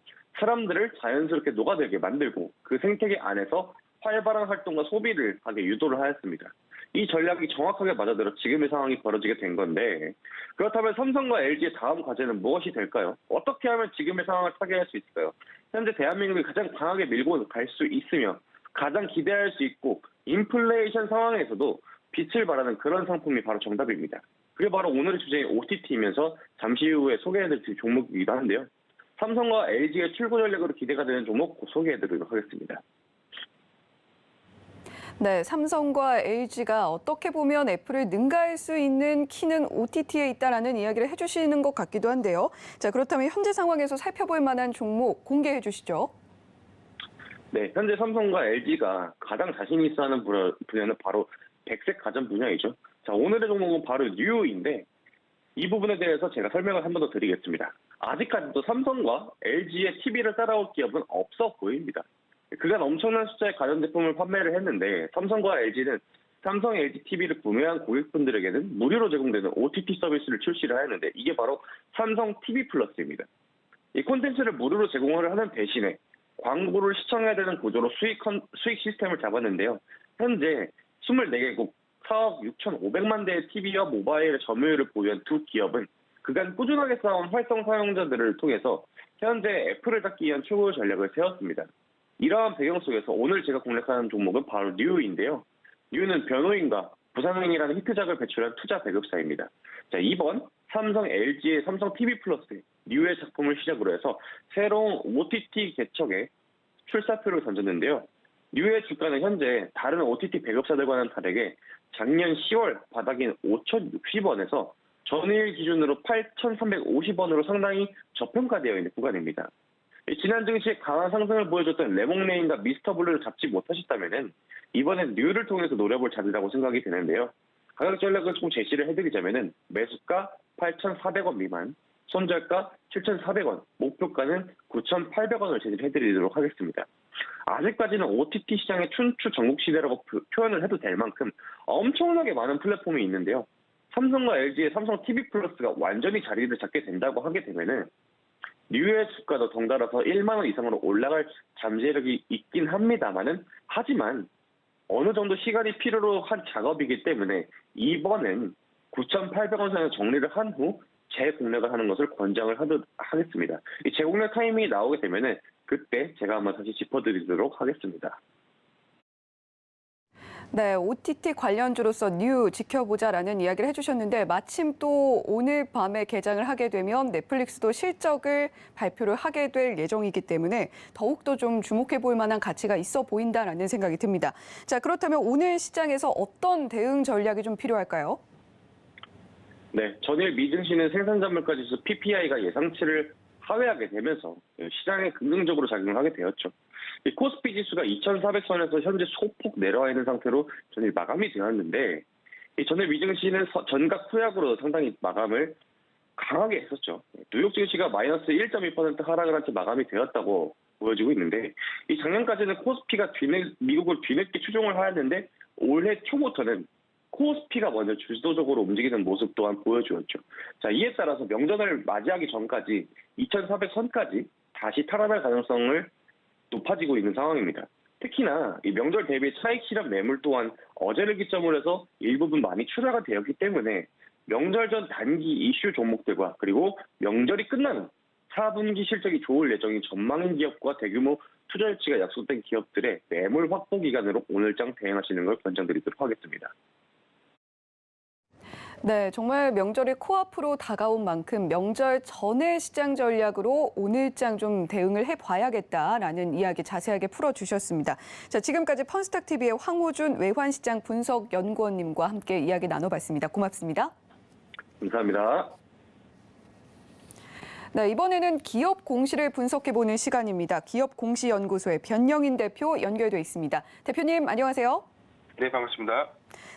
[SPEAKER 4] 사람들을 자연스럽게 녹아들게 만들고 그 생태계 안에서 활발한 활동과 소비를 하게 유도를 하였습니다. 이 전략이 정확하게 맞아들어 지금의 상황이 벌어지게 된 건데 그렇다면 삼성과 LG의 다음 과제는 무엇이 될까요? 어떻게 하면 지금의 상황을 타개할 수 있을까요? 현재 대한민국이 가장 강하게 밀고 갈 수 있으며 가장 기대할 수 있고 인플레이션 상황에서도 빛을 발하는 그런 상품이 바로 정답입니다. 그게 바로 오늘의 주제인 OTT이면서 잠시 후에 소개해드릴 종목이기도 한데요. 삼성과 LG의 출구 전략으로 기대가 되는 종목 소개해드리도록 하겠습니다.
[SPEAKER 2] 네, 삼성과 LG가 어떻게 보면 애플을 능가할 수 있는 키는 OTT에 있다라는 이야기를 해주시는 것 같기도 한데요. 자, 그렇다면 현재 상황에서 살펴볼 만한 종목 공개해 주시죠.
[SPEAKER 4] 네, 현재 삼성과 LG가 가장 자신 있어 하는 분야는 바로 백색 가전 분야이죠. 자, 오늘의 종목은 바로 뉴인데 이 부분에 대해서 제가 설명을 한 번 더 드리겠습니다. 아직까지도 삼성과 LG의 TV를 따라올 기업은 없어 보입니다. 그간 엄청난 숫자의 가전제품을 판매를 했는데 삼성과 LG는 삼성 LG TV를 구매한 고객분들에게는 무료로 제공되는 OTT 서비스를 출시를 하였는데 이게 바로 삼성 TV 플러스입니다. 이 콘텐츠를 무료로 제공을 하는 대신에 광고를 시청해야 되는 구조로 수익 시스템을 잡았는데요. 현재 24개국 4억 6,500만 대의 TV와 모바일의 점유율을 보유한 두 기업은 그간 꾸준하게 쌓아온 활성 사용자들을 통해서 현재 애플을 닦기 위한 추구 전략을 세웠습니다. 이러한 배경 속에서 오늘 제가 공략하는 종목은 바로 뉴인데요. 뉴는 변호인과 부산행이라는 히트작을 배출한 투자 배급사입니다. 자, 이번 삼성 LG의 삼성 TV 플러스 뉴의 작품을 시작으로 해서 새로운 OTT 개척에 출사표를 던졌는데요. 뉴의 주가는 현재 다른 OTT 배급사들과는 다르게 작년 10월 바닥인 5,060원에서 전일 기준으로 8,350원으로 상당히 저평가되어 있는 구간입니다. 지난 증시에 강한 상승을 보여줬던 레몽레인과 미스터블루를 잡지 못하셨다면 이번엔 뉴를 통해서 노려볼 자리라고 생각이 되는데요. 가격 전략을 좀 제시를 해드리자면 매수가 8,400원 미만, 손절가 7,400원, 목표가는 9,800원을 제시해드리도록 하겠습니다. 아직까지는 OTT 시장의 춘추 전국시대라고 표현을 해도 될 만큼 엄청나게 많은 플랫폼이 있는데요. 삼성과 LG의 삼성 TV 플러스가 완전히 자리를 잡게 된다고 하게 되면은 뉴의 주가도 덩달아서 1만 원 이상으로 올라갈 잠재력이 있긴 합니다만은 하지만 어느 정도 시간이 필요로 한 작업이기 때문에 이번엔 9,800원 선에서 정리를 한 후 재공략을 하는 것을 권장을 하겠습니다. 이 재공략 타이밍이 나오게 되면은 그때 제가 한번 다시 짚어드리도록 하겠습니다.
[SPEAKER 2] 네, OTT 관련주로서 뉴 지켜보자라는 이야기를 해주셨는데 마침 또 오늘 밤에 개장을 하게 되면 넷플릭스도 실적을 발표를 하게 될 예정이기 때문에 더욱더 좀 주목해 볼 만한 가치가 있어 보인다라는 생각이 듭니다. 자, 그렇다면 오늘 시장에서 어떤 대응 전략이 좀 필요할까요?
[SPEAKER 4] 네, 전일 미증시는 생산자물가지수 PPI가 예상치를 하회하게 되면서 시장에 긍정적으로 작용을 하게 되었죠. 코스피 지수가 2,400선에서 현재 소폭 내려와 있는 상태로 전일 마감이 되었는데 전일 미증시는 전각 후약으로 상당히 마감을 강하게 했었죠. 뉴욕 증시가 마이너스 1.2% 하락을 한 채 마감이 되었다고 보여지고 있는데 이 작년까지는 코스피가 미국을 뒤늦게 추종을 하였는데 올해 초부터는 코스피가 먼저 주도적으로 움직이는 모습 또한 보여주었죠. 자, 이에 따라서 명절을 맞이하기 전까지 2,400선까지 다시 탈환할 가능성을 높아지고 있는 상황입니다. 특히나 이 명절 대비 차익 실현 매물 또한 어제를 기점으로 해서 일부분 많이 출하가 되었기 때문에 명절 전 단기 이슈 종목들과 그리고 명절이 끝나는 4분기 실적이 좋을 예정인 전망인 기업과 대규모 투자 유치가 약속된 기업들의 매물 확보 기간으로 오늘장 대응하시는 걸 권장드리도록 하겠습니다.
[SPEAKER 2] 네, 정말 명절이 코앞으로 다가온 만큼 명절 전의 시장 전략으로 오늘장 좀 대응을 해봐야겠다라는 이야기 자세하게 풀어주셨습니다. 자, 지금까지 펀스탁TV의 황호준 외환시장 분석연구원님과 함께 이야기 나눠봤습니다. 고맙습니다.
[SPEAKER 4] 감사합니다.
[SPEAKER 2] 네, 이번에는 기업 공시를 분석해보는 시간입니다. 기업공시연구소의 변영인 대표 연결돼 있습니다. 대표님, 안녕하세요.
[SPEAKER 5] 네, 반갑습니다.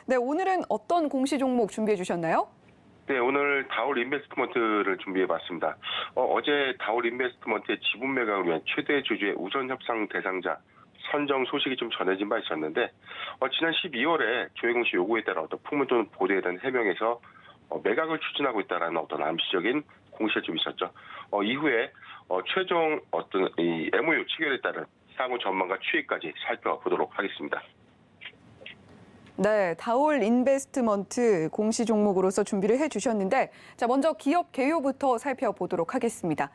[SPEAKER 2] 네, 오늘은 어떤 공시 종목 준비해 주셨나요?
[SPEAKER 5] 네, 오늘 다올 인베스트먼트를 준비해봤습니다. 어제 다올 인베스트먼트의 지분 매각을 위한 최대 주주의 우선 협상 대상자 선정 소식이 좀 전해진 바 있었는데 지난 12월에 조회공시 요구에 따라 어떤 풍문 또는 보도에 대한 해명에서 매각을 추진하고 있다라는 어떤 암시적인 공시가 좀 있었죠. 이후에 최종 어떤 이 MOU 체결에 따른 상호 전망과 추이까지 살펴보도록 하겠습니다.
[SPEAKER 2] 네, 다올 인베스트먼트 공시 종목으로서 준비를 해주셨는데, 자, 먼저 기업 개요부터 살펴보도록 하겠습니다.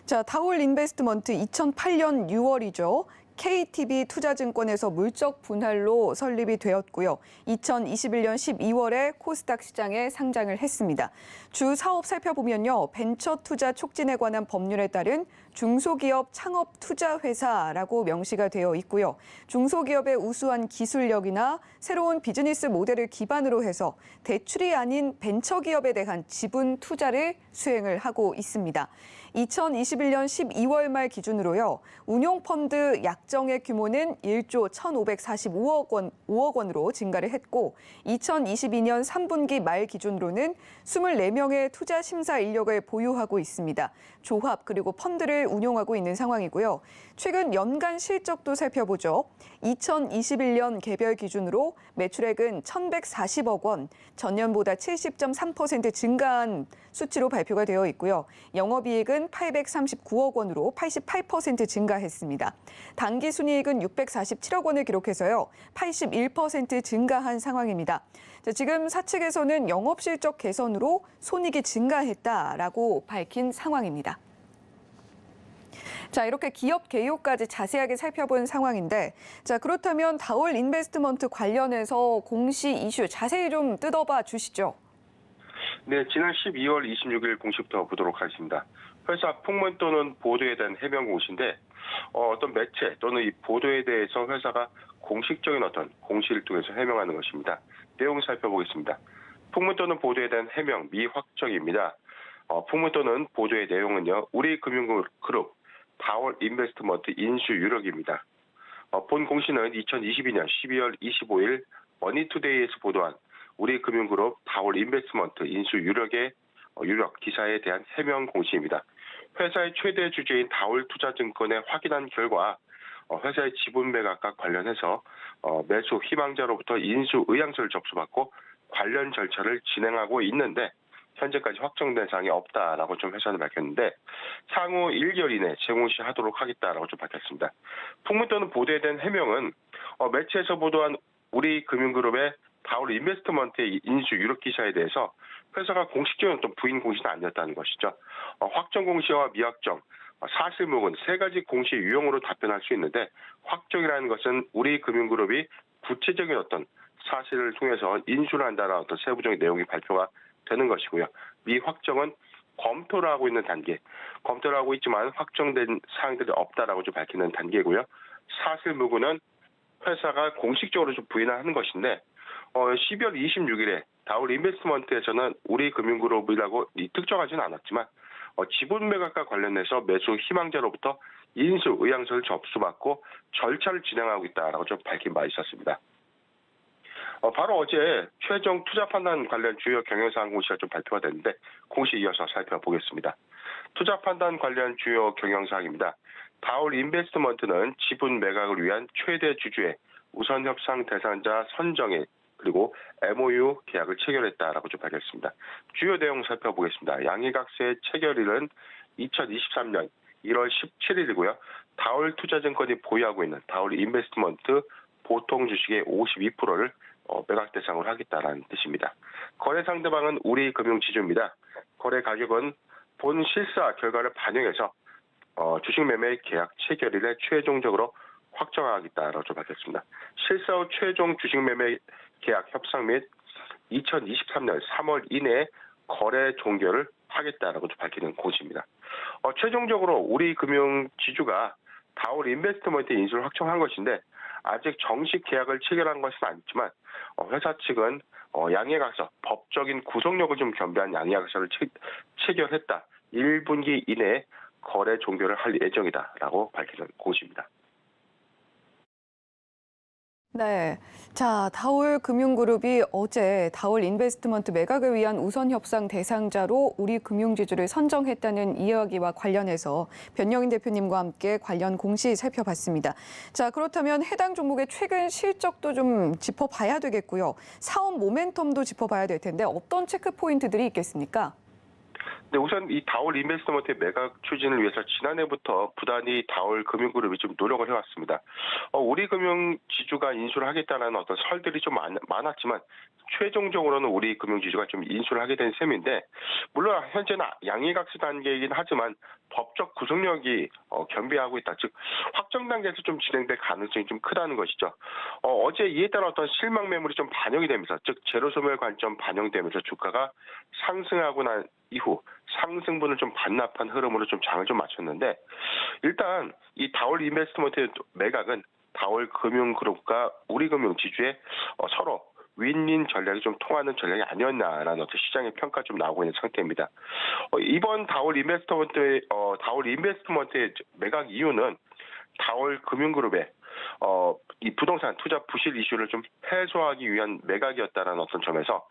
[SPEAKER 2] 자, 다올 인베스트먼트 2008년 6월이죠. KTB 투자증권에서 물적 분할로 설립이 되었고요. 2021년 12월에 코스닥 시장에 상장을 했습니다. 주 사업 살펴보면요. 벤처 투자 촉진에 관한 법률에 따른 중소기업 창업 투자 회사라고 명시가 되어 있고요. 중소기업의 우수한 기술력이나 새로운 비즈니스 모델을 기반으로 해서 대출이 아닌 벤처기업에 대한 지분 투자를 수행을 하고 있습니다. 2021년 12월 말 기준으로요. 운용펀드 약정의 규모는 1조 1,545억 원으로 증가를 했고 2022년 3분기 말 기준으로는 24명의 투자 심사 인력을 보유하고 있습니다. 조합 그리고 펀드를 운용하고 있는 상황이고요. 최근 연간 실적도 살펴보죠. 2021년 개별 기준으로 매출액은 1,140억 원, 전년보다 70.3% 증가한 수치로 발표가 되어 있고요. 영업이익은 839억 원으로 88% 증가했습니다. 당기순이익은 647억 원을 기록해서요. 81% 증가한 상황입니다. 자, 지금 사측에서는 영업실적 개선으로 손익이 증가했다라고 밝힌 상황입니다. 자, 이렇게 기업 개요까지 자세하게 살펴본 상황인데, 자, 그렇다면 다올 인베스트먼트 관련해서 공시 이슈 자세히 좀 뜯어봐 주시죠.
[SPEAKER 5] 네, 지난 12월 26일 공시부터 보도록 하겠습니다. 회사 풍문 또는 보도에 대한 해명 공시인데 어떤 매체 또는 이 보도에 대해서 회사가 공식적인 어떤 공시를 통해서 해명하는 것입니다. 내용 살펴보겠습니다. 풍문 또는 보도에 대한 해명 미확정입니다. 풍문 또는 보도의 내용은요. 우리금융그룹 다올 인베스트먼트 인수 유력입니다. 본 공시는 2022년 12월 25일 머니투데이에서 보도한 우리금융그룹 다올 인베스트먼트 인수 유력의 유력 기사에 대한 해명 공시입니다. 회사의 최대 주주인 다올 투자증권에 확인한 결과 회사의 지분 매각과 관련해서 매수 희망자로부터 인수 의향서를 접수받고 관련 절차를 진행하고 있는데 현재까지 확정된 사항이 없다라고 좀 회사는 밝혔는데 향후 1개월 이내 재공시하도록 하겠다라고 좀 밝혔습니다. 풍문 또는 보도에 대한 해명은 매체에서 보도한 우리금융그룹의 다올 인베스트먼트의 인수 유력 기사에 대해서 회사가 공식적인 어떤 부인 공시는 아니었다는 것이죠. 확정 공시와 미확정, 사실무근 세 가지 공시 유형으로 답변할 수 있는데 확정이라는 것은 우리금융그룹이 구체적인 어떤 사실을 통해서 인수를 한다는 어떤 세부적인 내용이 발표가 되는 것이고요. 미확정은 검토를 하고 있는 단계, 검토를 하고 있지만 확정된 사항들이 없다라고 좀 밝히는 단계고요. 사실무근은 회사가 공식적으로 좀 부인을 하는 것인데 12월 26일에 다올 인베스트먼트에서는 우리금융그룹이라고 특정하지는 않았지만 지분 매각과 관련해서 매수 희망자로부터 인수 의향서를 접수받고 절차를 진행하고 있다라고 좀 밝힌 바 있었습니다. 바로 어제 최종 투자 판단 관련 주요 경영사항 공시가 좀 발표가 됐는데 공시 이어서 살펴보겠습니다. 투자 판단 관련 주요 경영사항입니다. 다올 인베스트먼트는 지분 매각을 위한 최대 주주의 우선 협상 대상자 선정에 그리고 MOU 계약을 체결했다라고 좀 밝혔습니다. 주요 내용 살펴보겠습니다. 양의각서의 체결일은 2023년 1월 17일이고요. 다올 투자증권이 보유하고 있는 다올 인베스트먼트 보통 주식의 52%를 매각 대상으로 하겠다라는 뜻입니다. 거래 상대방은 우리금융지주입니다. 거래 가격은 본 실사 결과를 반영해서 주식 매매 계약 체결일에 최종적으로 확정하겠다라고 좀 밝혔습니다. 실사 후 최종 주식 매매 계약 협상 및 2023년 3월 이내에 거래 종결을 하겠다라고 좀 밝히는 공시입니다. 최종적으로 우리금융지주가 다올 인베스트먼트 인수를 확정한 것인데 아직 정식 계약을 체결한 것은 아니지만 회사 측은 양해각서 법적인 구속력을 좀 겸비한 양해각서를 체결했다. 1분기 이내에 거래 종결을 할 예정이다라고 밝히는 공시입니다.
[SPEAKER 2] 네. 자, 다올 금융그룹이 어제 다올 인베스트먼트 매각을 위한 우선 협상 대상자로 우리금융지주를 선정했다는 이야기와 관련해서 변영인 대표님과 함께 관련 공시 살펴봤습니다. 자, 그렇다면 해당 종목의 최근 실적도 좀 짚어봐야 되겠고요. 사업 모멘텀도 짚어봐야 될 텐데 어떤 체크 포인트들이 있겠습니까?
[SPEAKER 5] 네, 우선 이 다올 인베스트먼트의 매각 추진을 위해서 지난해부터 부단히 다올 금융그룹이 좀 노력을 해왔습니다. 우리금융지주가 인수를 하겠다는 어떤 설들이 좀 많았지만 최종적으로는 우리금융지주가 좀 인수를 하게 된 셈인데 물론 현재는 양의각서 단계이긴 하지만 법적 구속력이 겸비하고 있다. 즉 확정 단계에서 좀 진행될 가능성이 좀 크다는 것이죠. 어제 이에 따른 어떤 실망 매물이 좀 반영이 되면서 즉 제로소멸 관점 반영되면서 주가가 상승하고 난 이후 상승분을 좀 반납한 흐름으로 좀 장을 좀 마쳤는데 일단 이 다올 인베스트먼트 매각은 다올 금융그룹과 우리금융지주의 서로 윈윈 전략이 좀 통하는 전략이 아니었나라는 어떤 시장의 평가 좀 나오고 있는 상태입니다. 이번 다올 인베스트먼트의 매각 이유는 다올 금융그룹의 이 부동산 투자 부실 이슈를 좀 해소하기 위한 매각이었다라는 어떤 점에서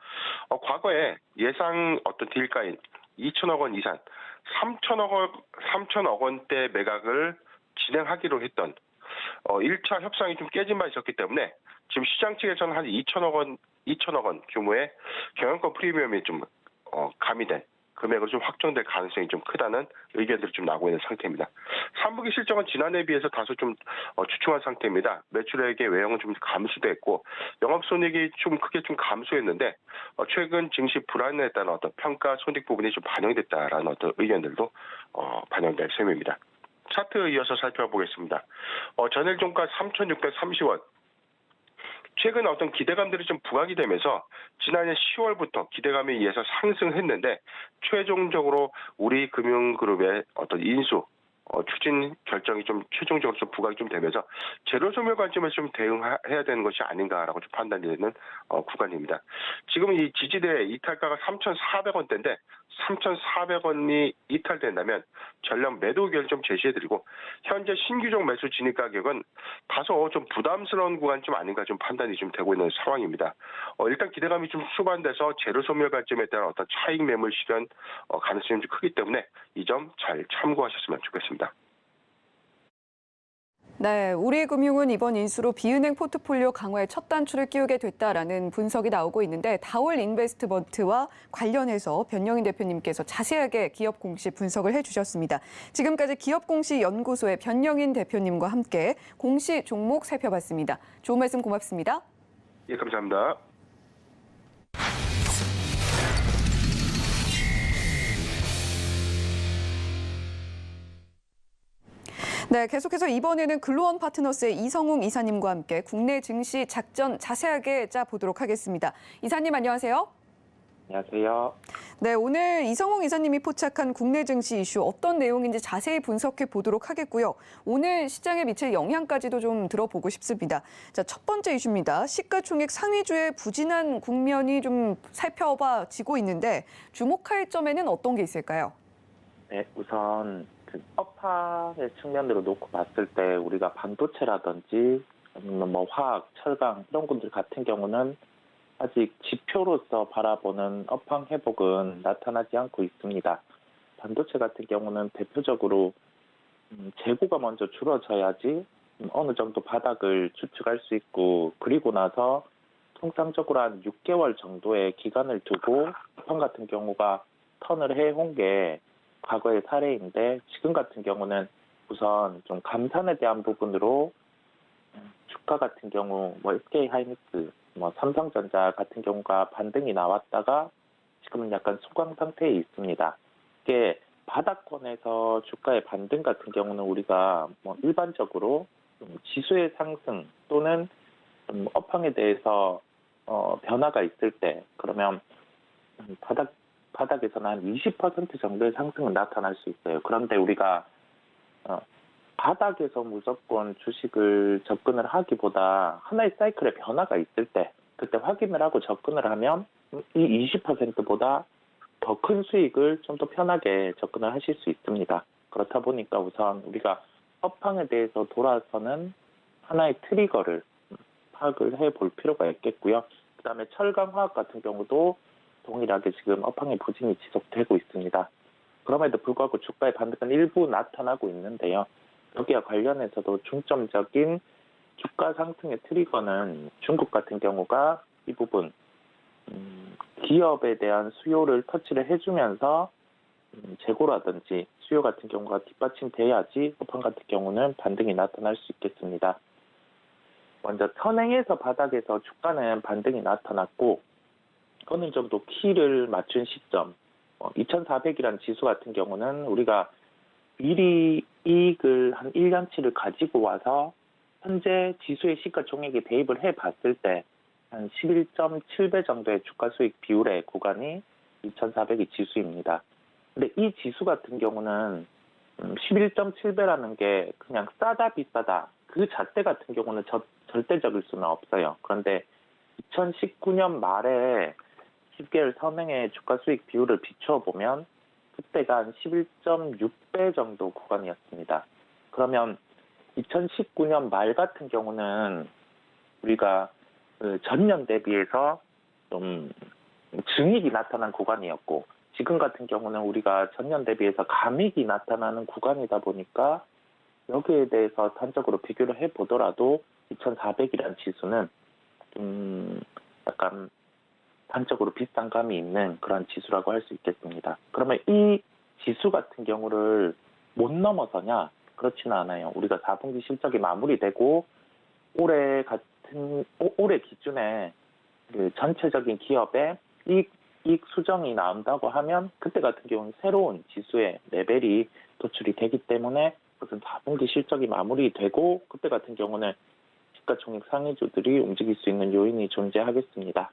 [SPEAKER 5] 과거에 예상 어떤 딜가인 2천억 원 이상 3천억 원대 매각을 진행하기로 했던 1차 협상이 좀 깨진 바 있었기 때문에 지금 시장 측에서는 한 2천억 원 규모의 경영권 프리미엄이 좀 가미된 금액으로 좀 확정될 가능성이 좀 크다는 의견들이 좀 나오고 있는 상태입니다. 3분기 실적은 지난해에 비해서 다소 좀 주춤한 상태입니다. 매출액의 외형은 좀 감소됐고 영업손익이 좀 크게 좀 감소했는데 최근 증시 불안에 따른 어떤 평가 손익 부분이 좀 반영됐다라는 어떤 의견들도 반영될 셈입니다. 차트 이어서 살펴보겠습니다. 전일 종가 3,630원. 최근 어떤 기대감들이 좀 부각이 되면서 지난해 10월부터 기대감에 의해서 상승했는데 최종적으로 우리금융그룹의 어떤 인수 추진 결정이 좀 최종적으로 좀 부각이 좀 되면서 제로소멸 관점에서 좀 대응해야 되는 것이 아닌가라고 좀 판단이 되는 구간입니다. 지금 이 지지대 이탈가가 3,400원대인데 3,400원이 이탈된다면 전량 매도 의견을 좀 제시해드리고 현재 신규종 매수 진입 가격은 다소 좀 부담스러운 구간 좀 아닌가 좀 판단이 좀 되고 있는 상황입니다. 일단 기대감이 좀 수반돼서 제로소멸 관점에 따른 어떤 차익 매물 실현 가능성이 좀 크기 때문에 이 점 잘 참고하셨으면 좋겠습니다.
[SPEAKER 2] 네, 우리금융은 이번 인수로 비은행 포트폴리오 강화에 첫 단추를 끼우게 됐다라는 분석이 나오고 있는데 다올 인베스트먼트와 관련해서 변영인 대표님께서 자세하게 기업 공시 분석을 해주셨습니다. 지금까지 기업공시연구소의 변영인 대표님과 함께 공시 종목 살펴봤습니다. 좋은 말씀 고맙습니다.
[SPEAKER 5] 예, 감사합니다.
[SPEAKER 2] 네, 계속해서 이번에는 글로원 파트너스의 이성웅 이사님과 함께 국내 증시 작전 자세하게 짜보도록 하겠습니다. 이사님 안녕하세요.
[SPEAKER 6] 안녕하세요.
[SPEAKER 2] 네, 오늘 이성웅 이사님이 포착한 국내 증시 이슈 어떤 내용인지 자세히 분석해 보도록 하겠고요. 오늘 시장에 미칠 영향까지도 좀 들어보고 싶습니다. 자, 첫 번째 이슈입니다. 시가총액 상위주의 부진한 국면이 좀 살펴봐지고 있는데 주목할 점에는 어떤 게 있을까요?
[SPEAKER 6] 네, 우선 업황의 측면으로 놓고 봤을 때 우리가 반도체라든지 아니면 뭐 화학, 철강 이런 분들 같은 경우는 아직 지표로서 바라보는 업황 회복은 나타나지 않고 있습니다. 반도체 같은 경우는 대표적으로 재고가 먼저 줄어져야지 어느 정도 바닥을 추측할 수 있고, 그리고 나서 통상적으로 한 6개월 정도의 기간을 두고 업황 같은 경우가 턴을 해온 게 과거의 사례인데, 지금 같은 경우는 우선 좀 감산에 대한 부분으로 주가 같은 경우 SK 하이닉스, 삼성전자 같은 경우가 반등이 나왔다가 지금은 약간 소강 상태에 있습니다. 이게 바닥권에서 주가의 반등 같은 경우는 우리가 일반적으로 지수의 상승 또는 업황에 대해서 변화가 있을 때, 그러면 바닥에서는 한 20% 정도의 상승은 나타날 수 있어요. 그런데 우리가 바닥에서 무조건 주식을 접근을 하기보다 하나의 사이클의 변화가 있을 때, 그때 확인을 하고 접근을 하면 이 20%보다 더 큰 수익을 좀 더 편하게 접근을 하실 수 있습니다. 그렇다 보니까 우선 우리가 업황에 대해서 돌아서는 하나의 트리거를 파악을 해볼 필요가 있겠고요. 그 다음에 철강화학 같은 경우도 동일하게 지금 업황의 부진이 지속되고 있습니다. 그럼에도 불구하고 주가의 반등은 일부 나타나고 있는데요. 여기와 관련해서도 중점적인 주가 상승의 트리거는 중국 같은 경우가 이 부분 기업에 대한 수요를 터치를 해주면서 재고라든지 수요 같은 경우가 뒷받침돼야지 업황 같은 경우는 반등이 나타날 수 있겠습니다. 먼저 선행에서 바닥에서 주가는 반등이 나타났고, 어느 정도 키를 맞춘 시점 2400이라는 지수 같은 경우는 우리가 미리 이익을 한 1년치를 가지고 와서 현재 지수의 시가총액에 대입을 해봤을 때 한 11.7배 정도의 주가 수익 비율의 구간이 2400이 지수입니다. 근데 이 지수 같은 경우는 11.7배라는 게 그냥 싸다 비싸다 그 잣대 같은 경우는 절대적일 수는 없어요. 그런데 2019년 말에 10개월 선행의 주가 수익 비율을 비추어 보면 그때가 한 11.6배 정도 구간이었습니다. 그러면 2019년 말 같은 경우는 우리가 전년 대비해서 좀 증익이 나타난 구간이었고, 지금 같은 경우는 우리가 전년 대비해서 감익이 나타나는 구간이다 보니까 여기에 대해서 단적으로 비교를 해보더라도 2400이라는 지수는 약간 단적으로 비싼 감이 있는 그런 지수라고 할 수 있겠습니다. 그러면 이 지수 같은 경우를 못 넘어서냐? 그렇지는 않아요. 우리가 4분기 실적이 마무리되고 올해 기준에 그 전체적인 기업의 이익 수정이 나온다고 하면 그때 같은 경우는 새로운 지수의 레벨이 도출이 되기 때문에 무슨 4분기 실적이 마무리되고 그때 같은 경우는 시가총액 상위주들이 움직일 수 있는 요인이 존재하겠습니다.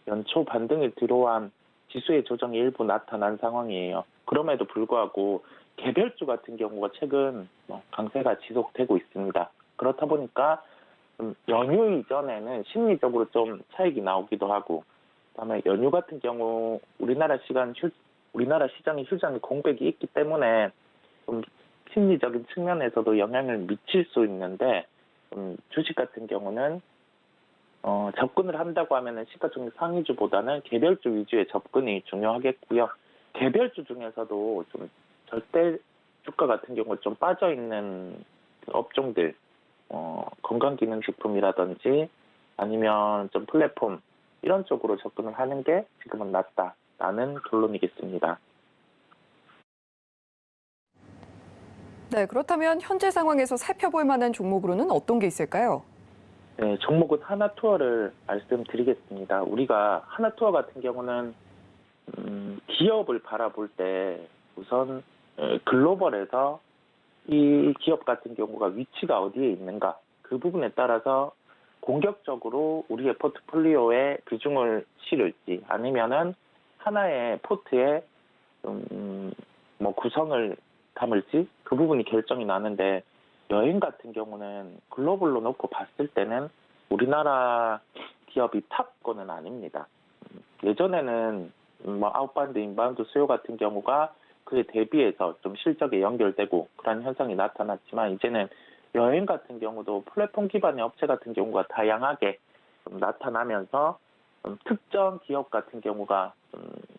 [SPEAKER 6] 연초 반등을 뒤로한 지수의 조정이 일부 나타난 상황이에요. 그럼에도 불구하고 개별주 같은 경우가 최근 강세가 지속되고 있습니다. 그렇다 보니까 연휴 이전에는 심리적으로 좀 차익이 나오기도 하고, 그다음에 연휴 같은 경우 우리나라 시장의 휴장이 공백이 있기 때문에 좀 심리적인 측면에서도 영향을 미칠 수 있는데, 주식 같은 경우는 접근을 한다고 하면은 시가총액 상위주보다는 개별주 위주의 접근이 중요하겠고요. 개별주 중에서도 좀 절대 주가 같은 경우 좀 빠져 있는 업종들, 건강기능식품이라든지 아니면 좀 플랫폼 이런 쪽으로 접근을 하는 게 지금은 낫다라는 결론이겠습니다.
[SPEAKER 2] 네, 그렇다면 현재 상황에서 살펴볼 만한 종목으로는 어떤 게 있을까요?
[SPEAKER 6] 네, 종목은 하나투어를 말씀드리겠습니다. 우리가 하나투어 같은 경우는 기업을 바라볼 때 우선 글로벌에서 이 기업 같은 경우가 위치가 어디에 있는가, 그 부분에 따라서 공격적으로 우리의 포트폴리오에 비중을 실을지 아니면은 하나의 포트에 구성을 담을지 그 부분이 결정이 나는데, 여행 같은 경우는 글로벌로 놓고 봤을 때는 우리나라 기업이 탑권은 아닙니다. 예전에는 아웃바운드, 인바운드 수요 같은 경우가 그에 대비해서 좀 실적에 연결되고 그런 현상이 나타났지만, 이제는 여행 같은 경우도 플랫폼 기반의 업체 같은 경우가 다양하게 좀 나타나면서 특정 기업 같은 경우가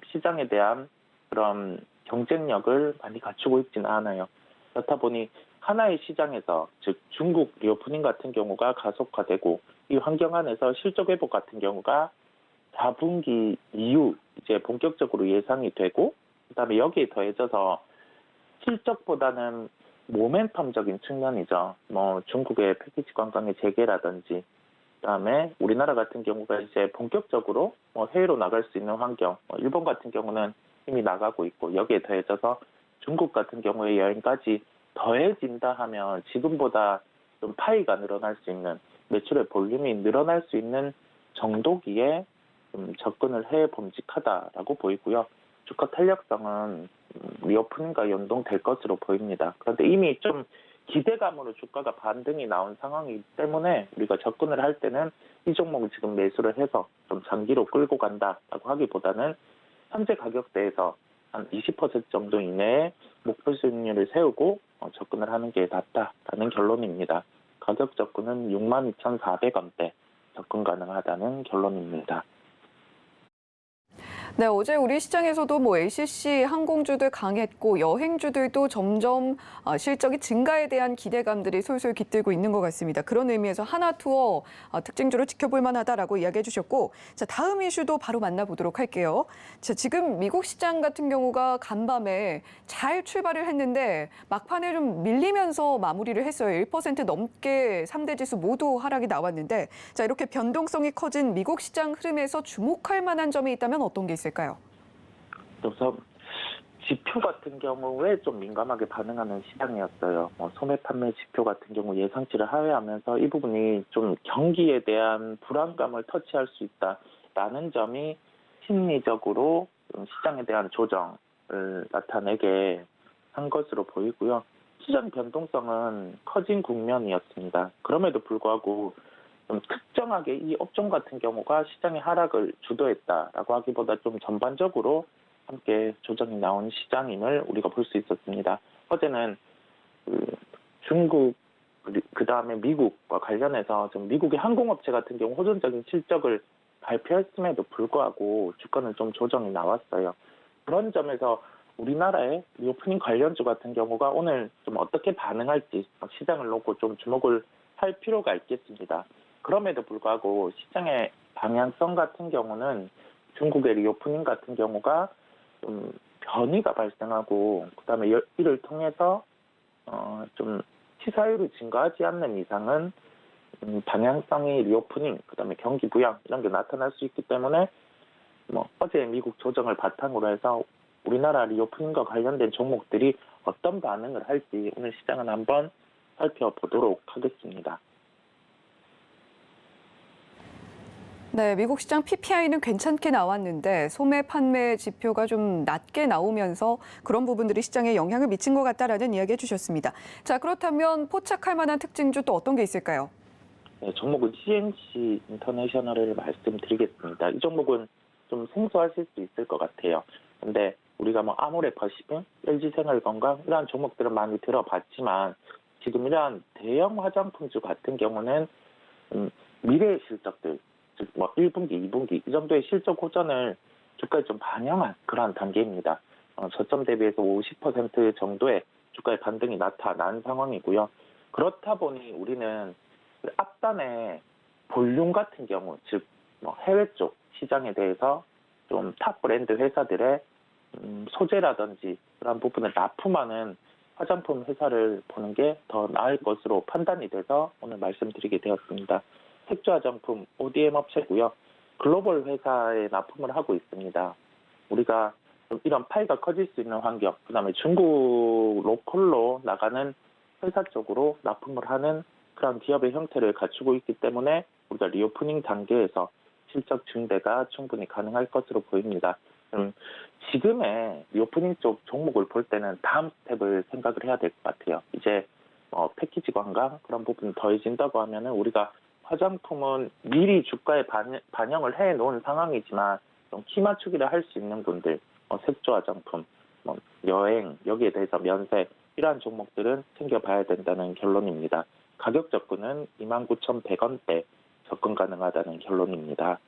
[SPEAKER 6] 시장에 대한 그런 경쟁력을 많이 갖추고 있지는 않아요. 그렇다 보니 하나의 시장에서, 즉 중국 리오프닝 같은 경우가 가속화되고 이 환경 안에서 실적 회복 같은 경우가 4분기 이후 이제 본격적으로 예상이 되고, 그다음에 여기에 더해져서 실적보다는 모멘텀적인 측면이죠. 뭐 중국의 패키지 관광의 재개라든지, 그다음에 우리나라 같은 경우가 이제 본격적으로 해외로 나갈 수 있는 환경, 일본 같은 경우는 이미 나가고 있고, 여기에 더해져서 중국 같은 경우의 여행까지 더해진다 하면 지금보다 좀 파이가 늘어날 수 있는, 매출의 볼륨이 늘어날 수 있는 정도기에 좀 접근을 해 봄직하다라고 보이고요. 주가 탄력성은 리오프닝과 연동될 것으로 보입니다. 그런데 이미 좀 기대감으로 주가가 반등이 나온 상황이기 때문에 우리가 접근을 할 때는 이 종목을 지금 매수를 해서 좀 장기로 끌고 간다라고 하기보다는 현재 가격대에서 한 20% 정도 이내에 목표 수익률을 세우고 접근을 하는 게 낫다라는 결론입니다. 가격 접근은 62,400원대 접근 가능하다는 결론입니다.
[SPEAKER 2] 네, 어제 우리 시장에서도 뭐 LCC 항공주들 강했고 여행주들도 점점 실적이 증가에 대한 기대감들이 솔솔 깃들고 있는 것 같습니다. 그런 의미에서 하나투어 특징주를 지켜볼 만하다라고 이야기해 주셨고, 자, 다음 이슈도 바로 만나보도록 할게요. 자, 지금 미국 시장 같은 경우가 간밤에 잘 출발을 했는데 막판에 좀 밀리면서 마무리를 했어요. 1% 넘게 3대 지수 모두 하락이 나왔는데, 자, 이렇게 변동성이 커진 미국 시장 흐름에서 주목할 만한 점이 있다면 어떤 게 있을까요?
[SPEAKER 6] 그래서 지표 같은 경우에 좀 민감하게 반응하는 시장이었어요. 소매 판매 지표 같은 경우 예상치를 하회하면서 이 부분이 좀 경기에 대한 불안감을 터치할 수 있다라는 점이 심리적으로 시장에 대한 조정을 나타내게 한 것으로 보이고요. 시장 변동성은 커진 국면이었습니다. 그럼에도 불구하고 좀 특정하게 이 업종 같은 경우가 시장의 하락을 주도했다라고 하기보다 좀 전반적으로 함께 조정이 나온 시장임을 우리가 볼 수 있었습니다. 어제는 중국, 그 다음에 미국과 관련해서 좀 미국의 항공업체 같은 경우 호전적인 실적을 발표했음에도 불구하고 주가는 좀 조정이 나왔어요. 그런 점에서 우리나라의 리오프닝 관련주 같은 경우가 오늘 좀 어떻게 반응할지 시장을 놓고 좀 주목을 할 필요가 있겠습니다. 그럼에도 불구하고 시장의 방향성 같은 경우는 중국의 리오프닝 같은 경우가 좀 변이가 발생하고, 그다음에 이를 통해서 좀 시사율이 증가하지 않는 이상은 방향성이 리오프닝, 그다음에 경기 부양 이런 게 나타날 수 있기 때문에 어제 미국 조정을 바탕으로 해서 우리나라 리오프닝과 관련된 종목들이 어떤 반응을 할지 오늘 시장은 한번 살펴보도록 하겠습니다.
[SPEAKER 2] 네, 미국 시장 PPI는 괜찮게 나왔는데 소매 판매 지표가 좀 낮게 나오면서 그런 부분들이 시장에 영향을 미친 것 같다라는 이야기 해주셨습니다. 자, 그렇다면 포착할 만한 특징주 또 어떤 게 있을까요?
[SPEAKER 6] 네, 종목은 CNC 인터내셔널을 말씀드리겠습니다. 이 종목은 좀 생소하실 수 있을 것 같아요. 근데 우리가 아모레퍼시픽, LG생활건강 이러한 종목들은 많이 들어봤지만 지금 이러한 대형 화장품주 같은 경우는 미래의 실적들, 즉 1분기, 2분기 이 정도의 실적 호전을 주가에 좀 반영한 그러한 단계입니다. 저점 대비해서 50% 정도의 주가의 반등이 나타난 상황이고요. 그렇다 보니 우리는 앞단의 볼륨 같은 경우, 즉 해외 쪽 시장에 대해서 좀 탑 브랜드 회사들의 소재라든지 그런 부분을 납품하는 화장품 회사를 보는 게 더 나을 것으로 판단이 돼서 오늘 말씀드리게 되었습니다. 색조 화장품 ODM 업체고요. 글로벌 회사에 납품을 하고 있습니다. 우리가 이런 파이가 커질 수 있는 환경, 그다음에 중국 로컬로 나가는 회사 쪽으로 납품을 하는 그런 기업의 형태를 갖추고 있기 때문에 우리가 리오프닝 단계에서 실적 증대가 충분히 가능할 것으로 보입니다. 지금의 리오프닝 쪽 종목을 볼 때는 다음 스텝을 생각을 해야 될 것 같아요. 이제 패키지 관광 그런 부분이 더해진다고 하면은 우리가 화장품은 미리 주가에 반영을 해놓은 상황이지만 좀 키 맞추기를 할 수 있는 분들, 색조 화장품, 여행, 여기에 대해서 면세 이러한 종목들은 챙겨봐야 된다는 결론입니다. 가격 접근은 29,100원대 접근 가능하다는 결론입니다.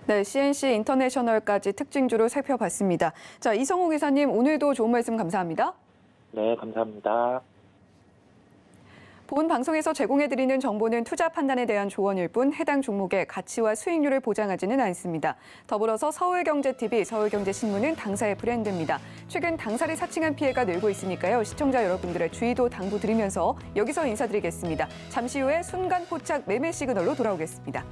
[SPEAKER 2] 네, CNC 인터내셔널까지 특징주로 살펴봤습니다. 자, 이성호 기사님, 오늘도 좋은 말씀 감사합니다.
[SPEAKER 6] 네, 감사합니다.
[SPEAKER 2] 본 방송에서 제공해드리는 정보는 투자 판단에 대한 조언일 뿐 해당 종목의 가치와 수익률을 보장하지는 않습니다. 더불어서 서울경제TV, 서울경제신문은 당사의 브랜드입니다. 최근 당사를 사칭한 피해가 늘고 있으니까요. 시청자 여러분들의 주의도 당부드리면서 여기서 인사드리겠습니다. 잠시 후에 순간 포착 매매 시그널로 돌아오겠습니다.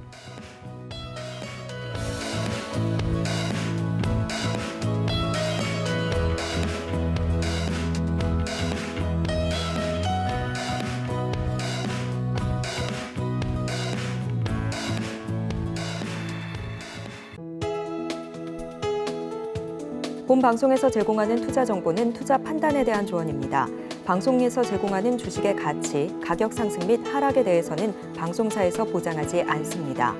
[SPEAKER 1] 본 방송에서 제공하는 투자 정보는 투자 판단에 대한 조언입니다. 방송에서 제공하는 주식의 가치, 가격 상승 및 하락에 대해서는 방송사에서 보장하지 않습니다.